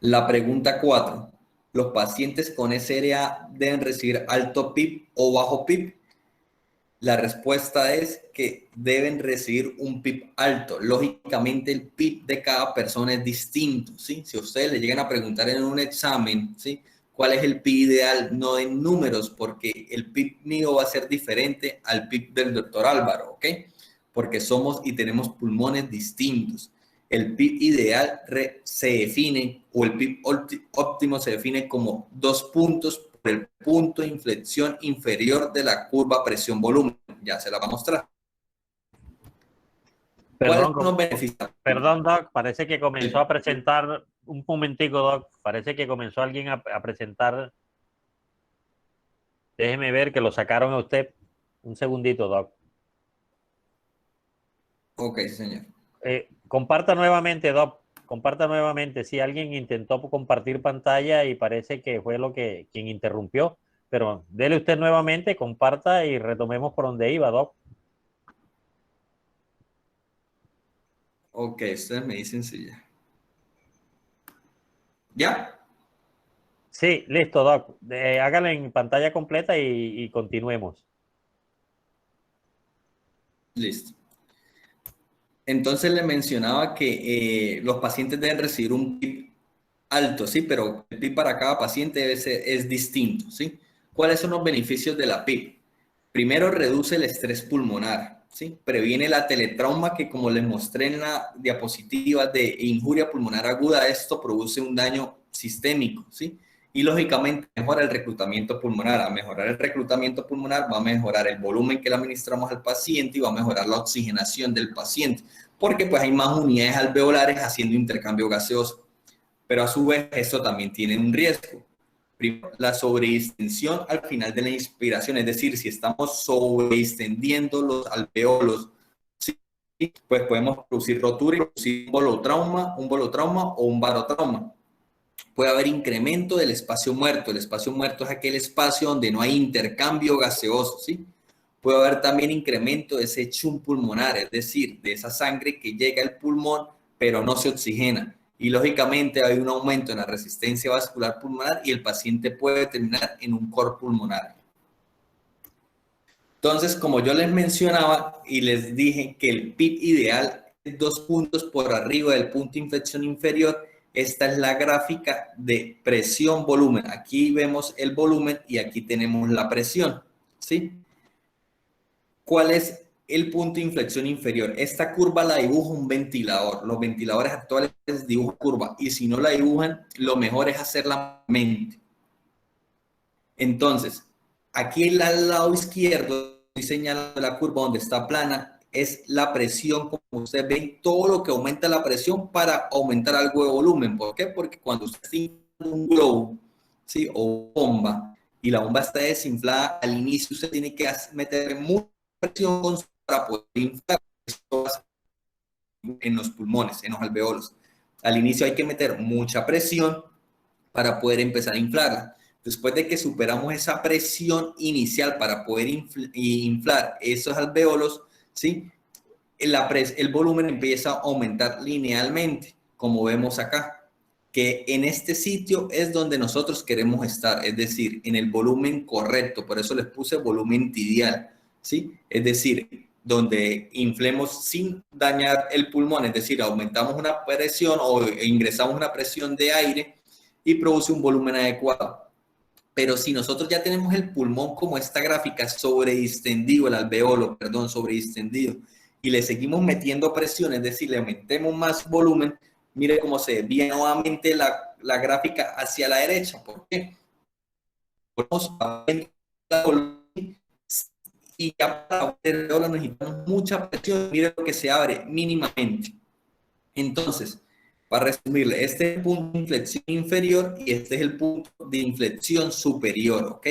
La pregunta 4. ¿Los pacientes con SRA deben recibir alto PIB o bajo PIB? La respuesta es que deben recibir un PIB alto. Lógicamente, el PIB de cada persona es distinto, ¿sí? Si ustedes le llegan a preguntar en un examen, ¿sí?, ¿cuál es el PIB ideal? No en números, porque el PIB mío va a ser diferente al PIB del doctor Álvaro, ¿ok? Porque somos y tenemos pulmones distintos. El PIB ideal se define, o el PIB óptimo se define como 2 puntos por el punto de inflexión inferior de la curva presión-volumen. Ya se la va a mostrar. Perdón, Doc, parece que comenzó a presentar, un momentico, Doc, parece que comenzó alguien a presentar. Déjeme ver que lo sacaron a usted. Un segundito, Doc. Ok, señor. Comparta nuevamente, Doc. Comparta nuevamente. Sí, alguien intentó compartir pantalla y parece que fue quien interrumpió. Pero dele usted nuevamente, comparta y retomemos por donde iba, Doc. Ok, ustedes me dicen si ya. ¿Ya? Sí, listo, Doc. Hágalo en pantalla completa y continuemos. Listo. Entonces le mencionaba que los pacientes deben recibir un PIB alto, ¿sí? Pero el PIB para cada paciente es distinto, ¿sí? ¿Cuáles son los beneficios de la PIB? Primero, reduce el estrés pulmonar, ¿sí? Previene la teletrauma, que como les mostré en la diapositiva de injuria pulmonar aguda, esto produce un daño sistémico, ¿sí? Y lógicamente mejora el reclutamiento pulmonar. A mejorar el reclutamiento pulmonar va a mejorar el volumen que le administramos al paciente y va a mejorar la oxigenación del paciente, porque pues hay más unidades alveolares haciendo intercambio gaseoso. Pero a su vez esto también tiene un riesgo. Primero, la sobredistensión al final de la inspiración, es decir, si estamos sobreextendiendo los alveolos, ¿sí?, pues podemos producir rotura y producir un bolotrauma o un barotrauma. Puede haber incremento del espacio muerto. El espacio muerto es aquel espacio donde no hay intercambio gaseoso, ¿sí? Puede haber también incremento de ese chum pulmonar, es decir, de esa sangre que llega al pulmón pero no se oxigena. Y lógicamente hay un aumento en la resistencia vascular pulmonar y el paciente puede terminar en un cor pulmonar. Entonces, como yo les mencionaba y les dije que el PIB ideal es 2 puntos por arriba del punto de inflexión inferior, esta es la gráfica de presión-volumen. Aquí vemos el volumen y aquí tenemos la presión, ¿sí? ¿Cuál es el punto de inflexión inferior? Esta curva la dibuja un ventilador. Los ventiladores actuales dibujan curva, y si no la dibujan, lo mejor es hacerla manualmente. Entonces, aquí al lado izquierdo estoy señalando la curva donde está plana, es la presión. Como ustedes ven, todo lo que aumenta la presión para aumentar algo de volumen. ¿Por qué? Porque cuando usted está un globo, ¿sí?, o bomba, y la bomba está desinflada, al inicio usted tiene que meter mucha presión para poder inflar en los pulmones, en los alveolos. Al inicio hay que meter mucha presión para poder empezar a inflarla. Después de que superamos esa presión inicial para poder inflar esos alveolos, ¿sí?, el volumen empieza a aumentar linealmente, como vemos acá, que en este sitio es donde nosotros queremos estar, es decir, en el volumen correcto. Por eso les puse volumen tidial, ¿sí? Es decir, donde inflemos sin dañar el pulmón, es decir, aumentamos una presión o ingresamos una presión de aire y produce un volumen adecuado. Pero si nosotros ya tenemos el pulmón como esta gráfica sobredistendido, el alveolo, perdón, sobredistendido, y le seguimos metiendo presión, es decir, le metemos más volumen, mire cómo se desvía nuevamente la gráfica hacia la derecha. ¿Por qué? Y ya para el alveolo necesitamos mucha presión, mire lo que se abre mínimamente. Entonces, para resumirle, este es el punto de inflexión inferior y este es el punto de inflexión superior, ¿ok?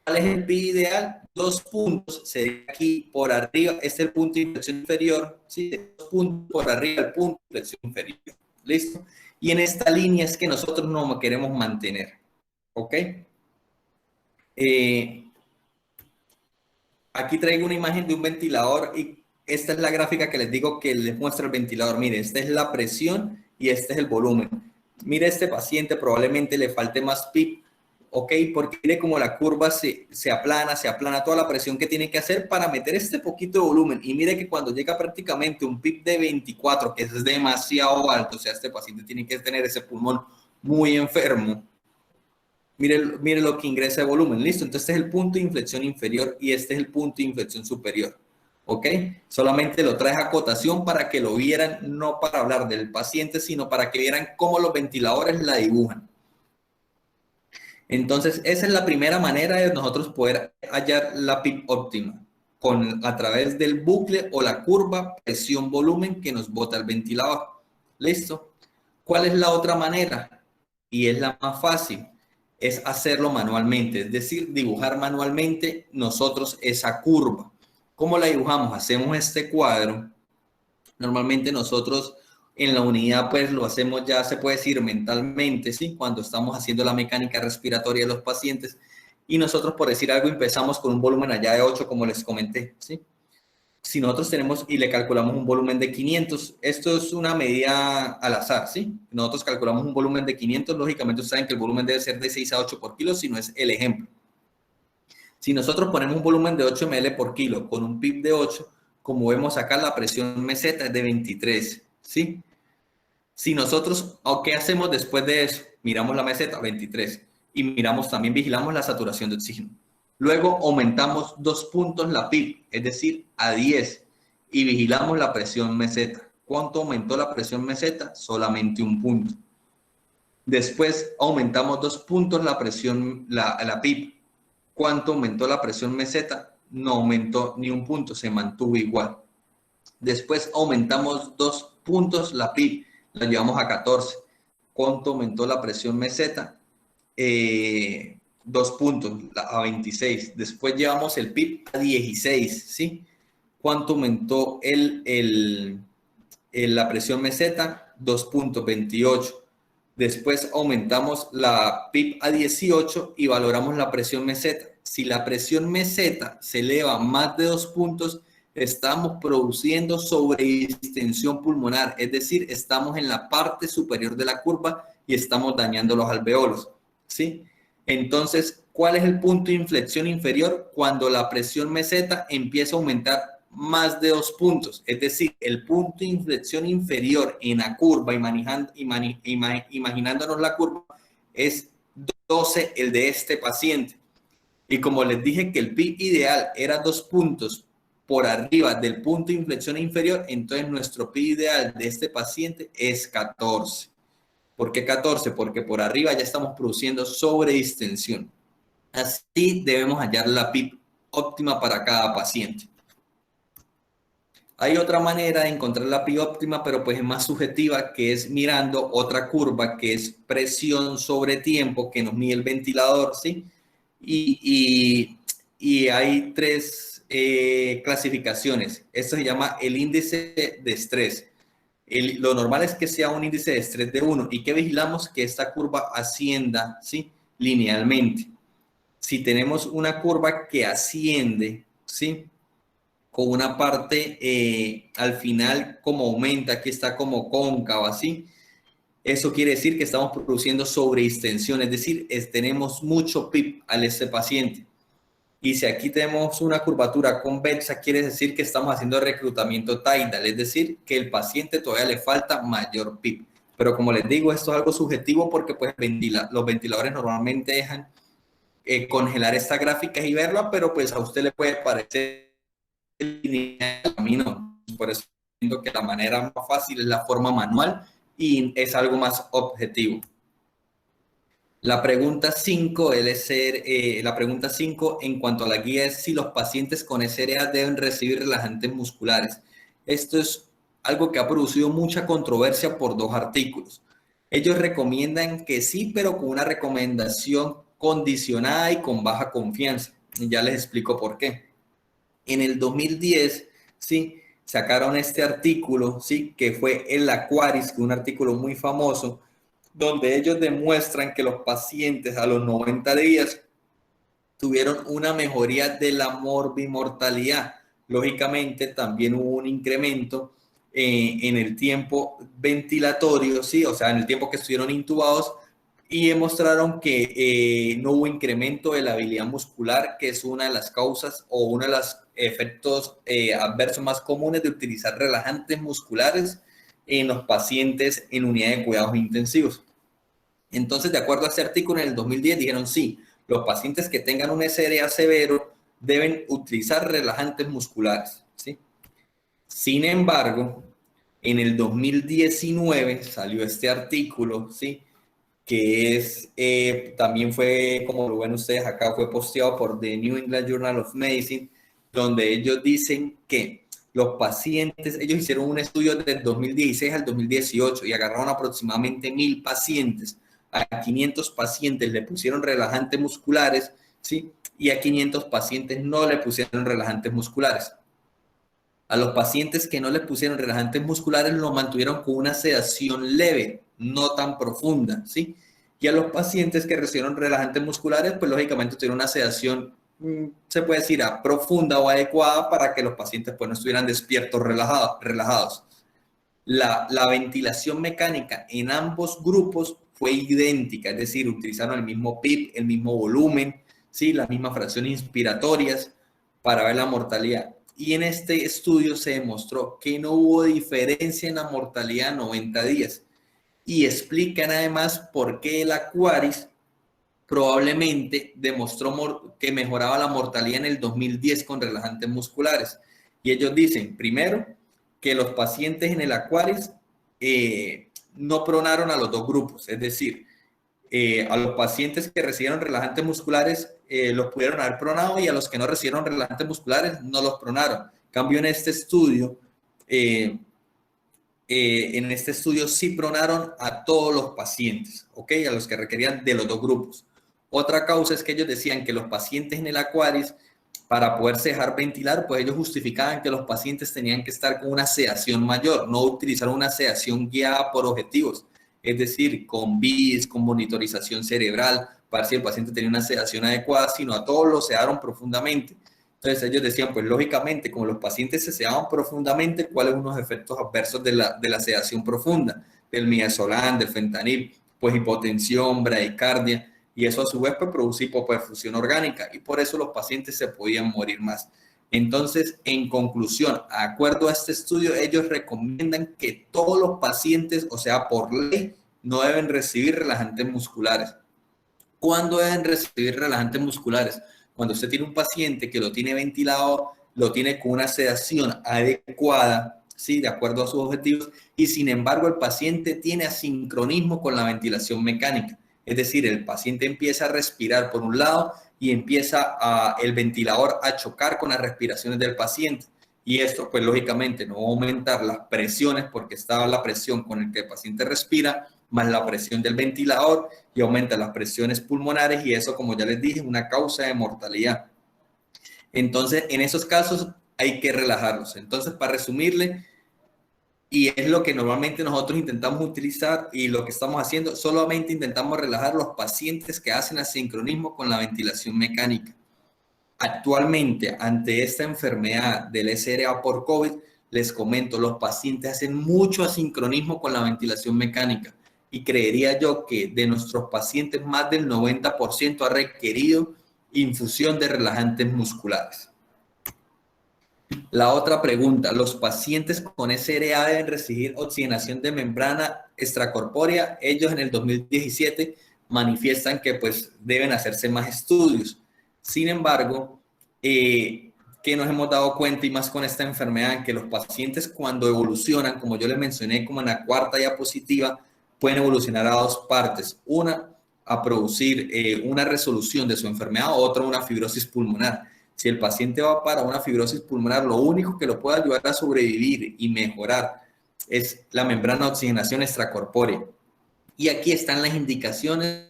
¿Cuál es el PI ideal? 2 puntos, sería aquí por arriba, este es el punto de inflexión inferior, ¿sí? 2 puntos por arriba el punto de inflexión inferior, ¿listo? Y en esta línea es que nosotros nos queremos mantener, ¿ok? Aquí traigo una imagen de un ventilador y esta es la gráfica que les digo que les muestra el ventilador. Mire, esta es la presión y este es el volumen. Mire, este paciente probablemente le falte más PIP, ¿ok? Porque mire cómo la curva se aplana toda la presión que tiene que hacer para meter este poquito de volumen. Y mire que cuando llega prácticamente un PIP de 24, que es demasiado alto, o sea, este paciente tiene que tener ese pulmón muy enfermo. Mire lo que ingresa de volumen, listo. Entonces este es el punto de inflexión inferior y este es el punto de inflexión superior, ¿ok? Solamente lo traje a acotación para que lo vieran, no para hablar del paciente, sino para que vieran cómo los ventiladores la dibujan. Entonces esa es la primera manera de nosotros poder hallar la PIP óptima, a través del bucle o la curva presión-volumen que nos bota el ventilador, ¿listo? ¿Cuál es la otra manera? Y es la más fácil. Es hacerlo manualmente, es decir, dibujar manualmente nosotros esa curva. ¿Cómo la dibujamos? Hacemos este cuadro. Normalmente nosotros en la unidad pues lo hacemos ya, se puede decir mentalmente, ¿sí? Cuando estamos haciendo la mecánica respiratoria de los pacientes y nosotros, por decir algo, empezamos con un volumen allá de 8, como les comenté, ¿sí? Si nosotros tenemos y le calculamos un volumen de 500, esto es una medida al azar, ¿sí? Nosotros calculamos un volumen de 500, lógicamente ustedes saben que el volumen debe ser de 6 a 8 por kilo, si no es el ejemplo. Si nosotros ponemos un volumen de 8 ml por kilo con un PIP de 8, como vemos acá, la presión meseta es de 23, ¿sí? Si nosotros, ¿qué hacemos después de eso? Miramos la meseta, 23, y miramos también, vigilamos la saturación de oxígeno. Luego aumentamos 2 puntos la PIP, es decir, a 10, y vigilamos la presión meseta. ¿Cuánto aumentó la presión meseta? Solamente 1 punto. Después aumentamos 2 puntos la presión, la PIP. ¿Cuánto aumentó la presión meseta? No aumentó ni 1 punto, se mantuvo igual. Después aumentamos 2 puntos la PIP, la llevamos a 14. ¿Cuánto aumentó la presión meseta? 2 puntos, a 26. Después llevamos el PIP a 16, ¿sí? ¿Cuánto aumentó la presión meseta? 2 puntos, 28. Después aumentamos la PIP a 18 y valoramos la presión meseta. Si la presión meseta se eleva más de 2 puntos, estamos produciendo sobredistensión pulmonar, es decir, estamos en la parte superior de la curva y estamos dañando los alveolos, ¿sí? Entonces, ¿cuál es el punto de inflexión inferior? Cuando la presión meseta empieza a aumentar más de 2 puntos, es decir, el punto de inflexión inferior en la curva, imaginándonos la curva, es 12, el de este paciente. Y como les dije que el PIP ideal era 2 puntos por arriba del punto de inflexión inferior, entonces nuestro PIP ideal de este paciente es 14. ¿Por qué 14? Porque por arriba ya estamos produciendo sobredistensión. Así debemos hallar la PIP óptima para cada paciente. Hay otra manera de encontrar la PIP óptima, pero pues es más subjetiva, que es mirando otra curva que es presión sobre tiempo que nos mide el ventilador, ¿sí? Y hay 3 clasificaciones. Esto se llama el índice de estrés. Lo normal es que sea un índice de estrés de 1 y que vigilamos que esta curva ascienda, ¿sí? Linealmente. Si tenemos una curva que asciende, ¿sí? Con una parte al final como aumenta, aquí está como cóncava, ¿sí? Eso quiere decir que estamos produciendo sobredistensión, es decir, tenemos mucho PIP al este paciente. Y si aquí tenemos una curvatura convexa, quiere decir que estamos haciendo reclutamiento tidal, es decir, que el paciente todavía le falta mayor PIP. Pero como les digo, esto es algo subjetivo porque pues, los ventiladores normalmente dejan congelar esta gráfica y verla, pero pues a usted le puede parecer lineal, a mí no. Por eso entiendo que la manera más fácil es la forma manual y es algo más objetivo. La pregunta 5 en cuanto a la guía es si los pacientes con SRA deben recibir relajantes musculares. Esto es algo que ha producido mucha controversia por 2 artículos. Ellos recomiendan que sí, pero con una recomendación condicionada y con baja confianza. Y ya les explico por qué. En el 2010, sí, sacaron este artículo, sí, que fue el Aquaris, que es un artículo muy famoso, donde ellos demuestran que los pacientes a los 90 días tuvieron una mejoría de la morbimortalidad. Lógicamente, también hubo un incremento en el tiempo ventilatorio, ¿sí? O sea, en el tiempo que estuvieron intubados, y demostraron que no hubo incremento de la habilidad muscular, que es una de las causas o uno de los efectos adversos más comunes de utilizar relajantes musculares en los pacientes en unidad de cuidados intensivos. Entonces, de acuerdo a este artículo, en el 2010 dijeron sí, los pacientes que tengan un SRA severo deben utilizar relajantes musculares, ¿sí? Sin embargo, en el 2019 salió este artículo, ¿sí? Que es, también fue, como lo ven ustedes acá, fue posteado por The New England Journal of Medicine, donde ellos dicen que los pacientes, ellos hicieron un estudio del 2016 al 2018 y agarraron aproximadamente 1,000 pacientes. A 500 pacientes le pusieron relajantes musculares, ¿sí? Y a 500 pacientes no le pusieron relajantes musculares. A los pacientes que no les pusieron relajantes musculares los mantuvieron con una sedación leve, no tan profunda, ¿sí? Y a los pacientes que recibieron relajantes musculares, pues lógicamente tuvieron una sedación, se puede decir, profunda o adecuada para que los pacientes pues no estuvieran despiertos, relajados. La ventilación mecánica en ambos grupos fue idéntica, es decir, utilizaron el mismo PIP, el mismo volumen, ¿sí? Las mismas fracciones inspiratorias para ver la mortalidad. Y en este estudio se demostró que no hubo diferencia en la mortalidad a 90 días. Y explican además por qué el Aquaris probablemente demostró que mejoraba la mortalidad en el 2010 con relajantes musculares. Y ellos dicen, primero, que los pacientes en el Aquaris no pronaron a los 2 grupos, es decir, a los pacientes que recibieron relajantes musculares los pudieron haber pronado y a los que no recibieron relajantes musculares no los pronaron. En cambio, en este estudio sí pronaron a todos los pacientes, ¿ok? A los que requerían de los 2 grupos. Otra causa es que ellos decían que los pacientes en el Aquaris, para poderse dejar ventilar, pues ellos justificaban que los pacientes tenían que estar con una sedación mayor, no utilizar una sedación guiada por objetivos, es decir, con BIS, con monitorización cerebral, para si el paciente tenía una sedación adecuada, sino a todos los sedaron profundamente. Entonces ellos decían, pues lógicamente, como los pacientes se sedaban profundamente, ¿cuáles son los efectos adversos de la sedación profunda? Del midazolam, del fentanil, pues hipotensión, bradicardia, y eso a su vez pues, produce hipoperfusión orgánica, y por eso los pacientes se podían morir más. Entonces, en conclusión, de acuerdo a este estudio, ellos recomiendan que todos los pacientes, o sea, por ley, no deben recibir relajantes musculares. ¿Cuándo deben recibir relajantes musculares? Cuando usted tiene un paciente que lo tiene ventilado, lo tiene con una sedación adecuada, ¿sí? De acuerdo a sus objetivos, y sin embargo el paciente tiene asincronismo con la ventilación mecánica. Es decir, el paciente empieza a respirar por un lado y empieza el ventilador a chocar con las respiraciones del paciente. Y esto, pues lógicamente, no va a aumentar las presiones porque está la presión con la que el paciente respira, más la presión del ventilador y aumenta las presiones pulmonares y eso, como ya les dije, es una causa de mortalidad. Entonces, en esos casos hay que relajarlos. Entonces, para resumirle, y es lo que normalmente nosotros intentamos utilizar y lo que estamos haciendo, solamente intentamos relajar los pacientes que hacen asincronismo con la ventilación mecánica. Actualmente, ante esta enfermedad del SRA por COVID, les comento, los pacientes hacen mucho asincronismo con la ventilación mecánica y creería yo que de nuestros pacientes más del 90% ha requerido infusión de relajantes musculares. La otra pregunta, ¿los pacientes con SRA deben recibir oxigenación de membrana extracorpórea? Ellos en el 2017 manifiestan que pues deben hacerse más estudios. Sin embargo, que nos hemos dado cuenta, y más con esta enfermedad, que los pacientes cuando evolucionan, como yo les mencioné como en la cuarta diapositiva, pueden evolucionar a dos partes. Una, a producir una resolución de su enfermedad, otra, una fibrosis pulmonar. Si el paciente va para una fibrosis pulmonar, lo único que lo puede ayudar a sobrevivir y mejorar es la membrana de oxigenación extracorpórea. Y aquí están las indicaciones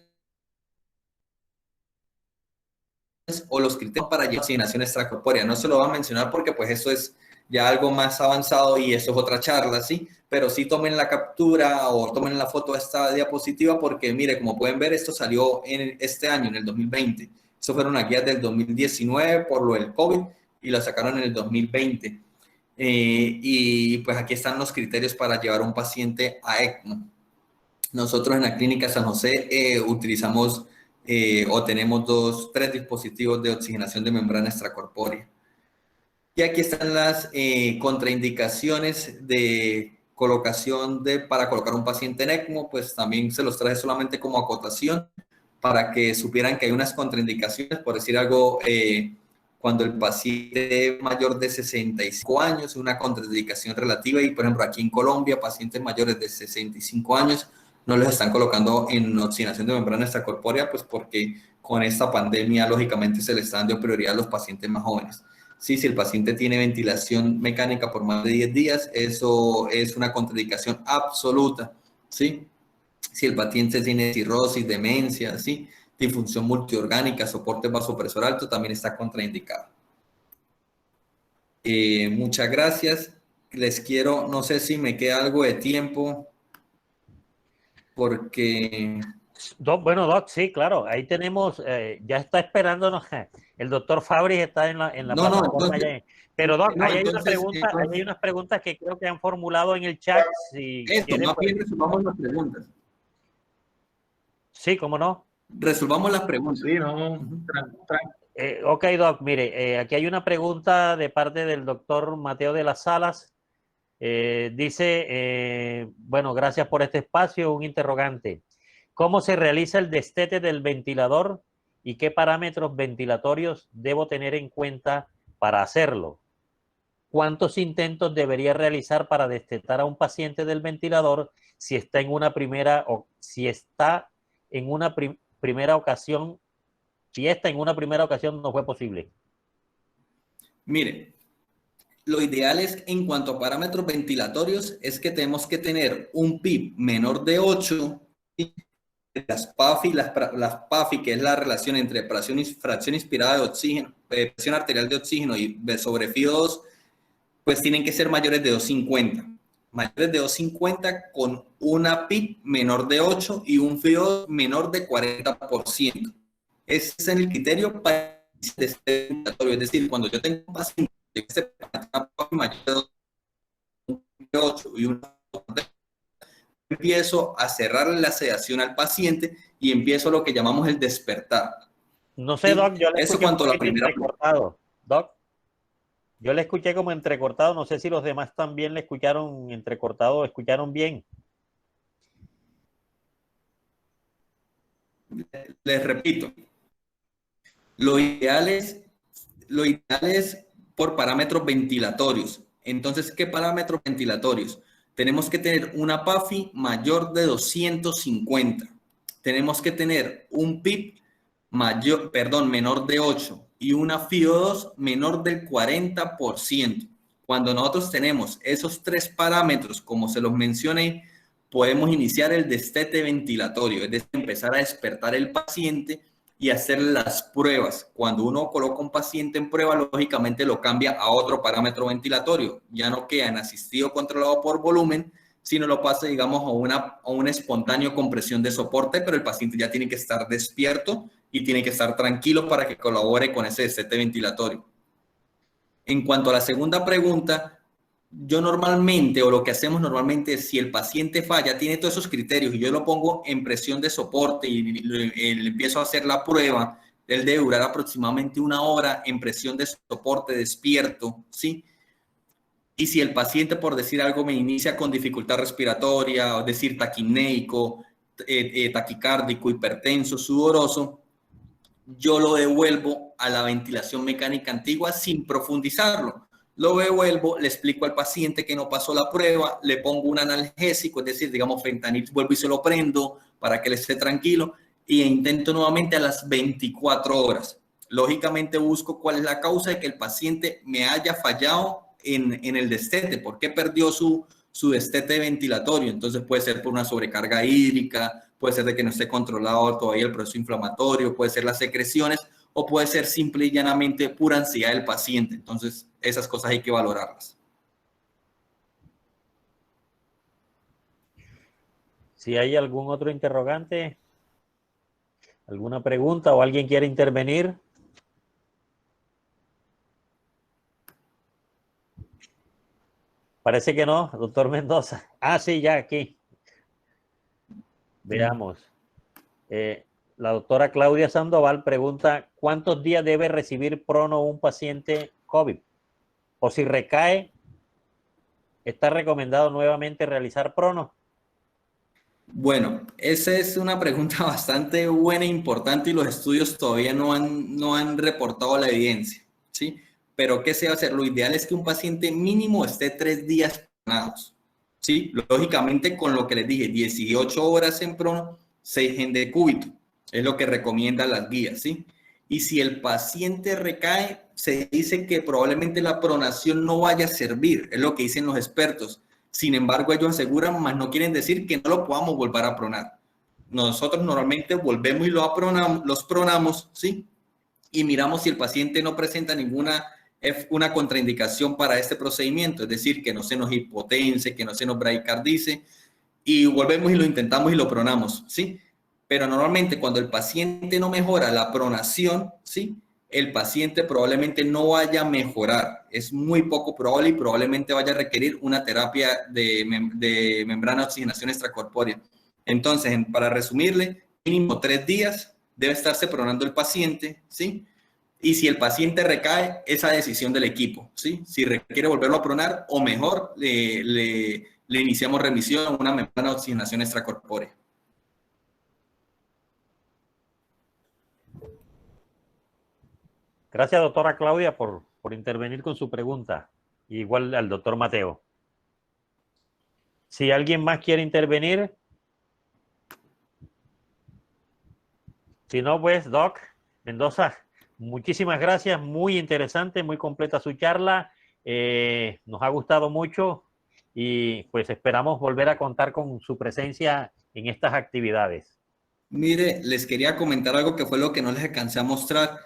o los criterios para llevar oxigenación extracorpórea. No se lo voy a mencionar porque pues eso es ya algo más avanzado y eso es otra charla, ¿sí? Pero sí tomen la captura o tomen la foto de esta diapositiva porque, mire, como pueden ver, esto salió en este año, en el 2020. Eso fueron las guías del 2019 por lo del COVID y la sacaron en el 2020. Y pues aquí están los criterios para llevar a un paciente a ECMO. Nosotros en la Clínica San José utilizamos o tenemos tres dispositivos de oxigenación de membrana extracorpórea. Y aquí están las contraindicaciones de colocación para colocar un paciente en ECMO, pues también se los traje solamente como acotación para que supieran que hay unas contraindicaciones, por decir algo, cuando el paciente es mayor de 65 años, una contraindicación relativa, y por ejemplo aquí en Colombia, pacientes mayores de 65 años no los están colocando en oxigenación de membrana extracorpórea, pues porque con esta pandemia lógicamente se le está dando prioridad a los pacientes más jóvenes. Sí, si el paciente tiene ventilación mecánica por más de 10 días, eso es una contraindicación absoluta, ¿sí? Si el paciente tiene cirrosis, demencia, ¿sí? Disfunción multiorgánica, soporte vasopresor alto, también está contraindicado. Muchas gracias. Les quiero, no sé si me queda algo de tiempo, porque... Bueno, Doc, sí, claro, ahí tenemos, ya está esperándonos, el doctor Fabris está en la plataforma. Entonces, pero Doc, no, ahí hay entonces, hay unas preguntas que creo que han formulado en el chat. Si más bien resolvamos las preguntas. Sí, ¿cómo no? Resolvamos las preguntas. Sí, no, Ok, Doc, mire, aquí hay una pregunta de parte del doctor Mateo de las Salas. Dice, bueno, gracias por este espacio, un interrogante. ¿Cómo se realiza el destete del ventilador y qué parámetros ventilatorios debo tener en cuenta para hacerlo? ¿Cuántos intentos debería realizar para destetar a un paciente del ventilador si está en una primera primera ocasión? Si esta en una primera ocasión no fue posible. Mire, lo ideal es, en cuanto a parámetros ventilatorios, es que tenemos que tener un PIB menor de 8. Las PAFI, que es la relación entre fracción inspirada de oxígeno, presión arterial de oxígeno y sobre FiO2, pues tienen que ser mayores de 250. Mayores de 250 con una PIB menor de 8 y un FiO2 menor de 40%. Ese es el criterio para este ventilador. Es decir, cuando yo tengo un paciente que se mayor de 8 y una empiezo a cerrarle la sedación al paciente y empiezo lo que llamamos el despertar. No sé, Doc, yo le escuché cuanto a la primera entrecortado. Doc, yo le escuché como entrecortado, no sé si los demás también le escucharon entrecortado o escucharon bien. Les repito, lo ideal es por parámetros ventilatorios. Entonces, ¿qué parámetros ventilatorios? Tenemos que tener una PAFI mayor de 250. Tenemos que tener un PIB menor de 8 y una FiO2 menor del 40%. Cuando nosotros tenemos esos tres parámetros, como se los mencioné, podemos iniciar el destete ventilatorio, es decir, empezar a despertar el paciente y hacer las pruebas. Cuando uno coloca un paciente en prueba, lógicamente lo cambia a otro parámetro ventilatorio. Ya no queda en asistido controlado por volumen, sino lo pasa, digamos, a una espontánea compresión de soporte, pero el paciente ya tiene que estar despierto y tiene que estar tranquilo para que colabore con ese destete ventilatorio. En cuanto a la segunda pregunta, yo normalmente, o lo que hacemos normalmente es, si el paciente falla, tiene todos esos criterios y yo lo pongo en presión de soporte y le empiezo a hacer la prueba, él debe durar aproximadamente 1 hora en presión de soporte despierto, ¿sí? Y si el paciente, por decir algo, me inicia con dificultad respiratoria, o decir taquipneico, taquicárdico, hipertenso, sudoroso, yo lo devuelvo a la ventilación mecánica antigua sin profundizarlo. Lo devuelvo, le explico al paciente que no pasó la prueba, le pongo un analgésico, es decir, digamos fentanil, vuelvo y se lo prendo para que él esté tranquilo y intento nuevamente a las 24 horas. Lógicamente busco cuál es la causa de que el paciente me haya fallado en el destete, por qué perdió su destete ventilatorio. Entonces puede ser por una sobrecarga hídrica, puede ser de que no esté controlado todavía el proceso inflamatorio, puede ser las secreciones o puede ser simple y llanamente pura ansiedad del paciente. Entonces esas cosas hay que valorarlas. Si hay algún otro interrogante, alguna pregunta o alguien quiere intervenir. Parece que no, doctor Mendoza. Ah, sí, ya aquí. Veamos. La doctora Claudia Sandoval pregunta, ¿cuántos días debe recibir prono un paciente COVID? O si recae, ¿está recomendado nuevamente realizar prono? Bueno, esa es una pregunta bastante buena e importante y los estudios todavía no han reportado la evidencia, ¿sí? Pero ¿qué se va a hacer? Lo ideal es que un paciente mínimo esté 3 días pronados, ¿sí? Lógicamente, con lo que les dije, 18 horas en prono, 6 en decúbito, es lo que recomiendan las guías, ¿sí? Y si el paciente recae, se dice que probablemente la pronación no vaya a servir, es lo que dicen los expertos. Sin embargo, ellos aseguran, más no quieren decir que no lo podamos volver a pronar. Nosotros normalmente volvemos y los pronamos, ¿sí? Y miramos si el paciente no presenta ninguna una contraindicación para este procedimiento, es decir, que no se nos hipotense, que no se nos bradicardice, y volvemos y lo intentamos y lo pronamos, ¿sí? Pero normalmente cuando el paciente no mejora la pronación, ¿sí? El paciente probablemente no vaya a mejorar. Es muy poco probable y probablemente vaya a requerir una terapia de membrana de oxigenación extracorpórea. Entonces, para resumirle, mínimo 3 días debe estarse pronando el paciente, ¿sí? Y si el paciente recae, esa decisión del equipo, ¿sí? Si requiere volverlo a pronar o mejor, le iniciamos remisión a una membrana de oxigenación extracorpórea. Gracias, doctora Claudia, por intervenir con su pregunta. Igual al doctor Mateo. Si alguien más quiere intervenir. Si no, pues, Doc Mendoza, muchísimas gracias. Muy interesante, muy completa su charla. Nos ha gustado mucho y pues esperamos volver a contar con su presencia en estas actividades. Mire, les quería comentar algo que fue lo que no les alcancé a mostrar.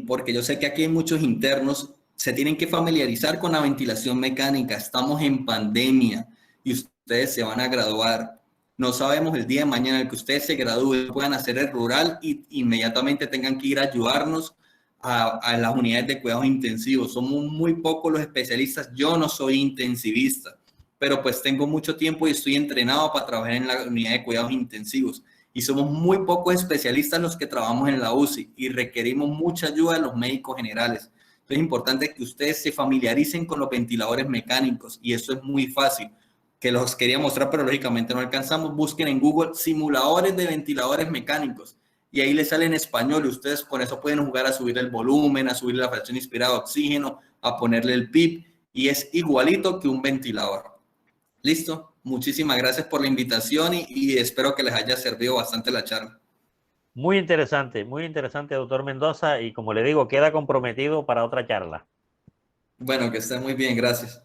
Porque yo sé que aquí hay muchos internos, se tienen que familiarizar con la ventilación mecánica. Estamos en pandemia y ustedes se van a graduar. No sabemos el día de mañana el que ustedes se gradúen, puedan hacer el rural y inmediatamente tengan que ir a ayudarnos a las unidades de cuidados intensivos. Somos muy pocos los especialistas. Yo no soy intensivista, pero pues tengo mucho tiempo y estoy entrenado para trabajar en la unidad de cuidados intensivos. Y somos muy pocos especialistas los que trabajamos en la UCI y requerimos mucha ayuda de los médicos generales. Entonces es importante que ustedes se familiaricen con los ventiladores mecánicos y eso es muy fácil, que los quería mostrar, pero lógicamente no alcanzamos. Busquen en Google simuladores de ventiladores mecánicos y ahí les sale en español y ustedes con eso pueden jugar a subir el volumen, a subir la fracción inspirada de oxígeno, a ponerle el PIP y es igualito que un ventilador. ¿Listo? Muchísimas gracias por la invitación y espero que les haya servido bastante la charla. Muy interesante, doctor Mendoza, y como le digo, queda comprometido para otra charla. Bueno, que estén muy bien, gracias.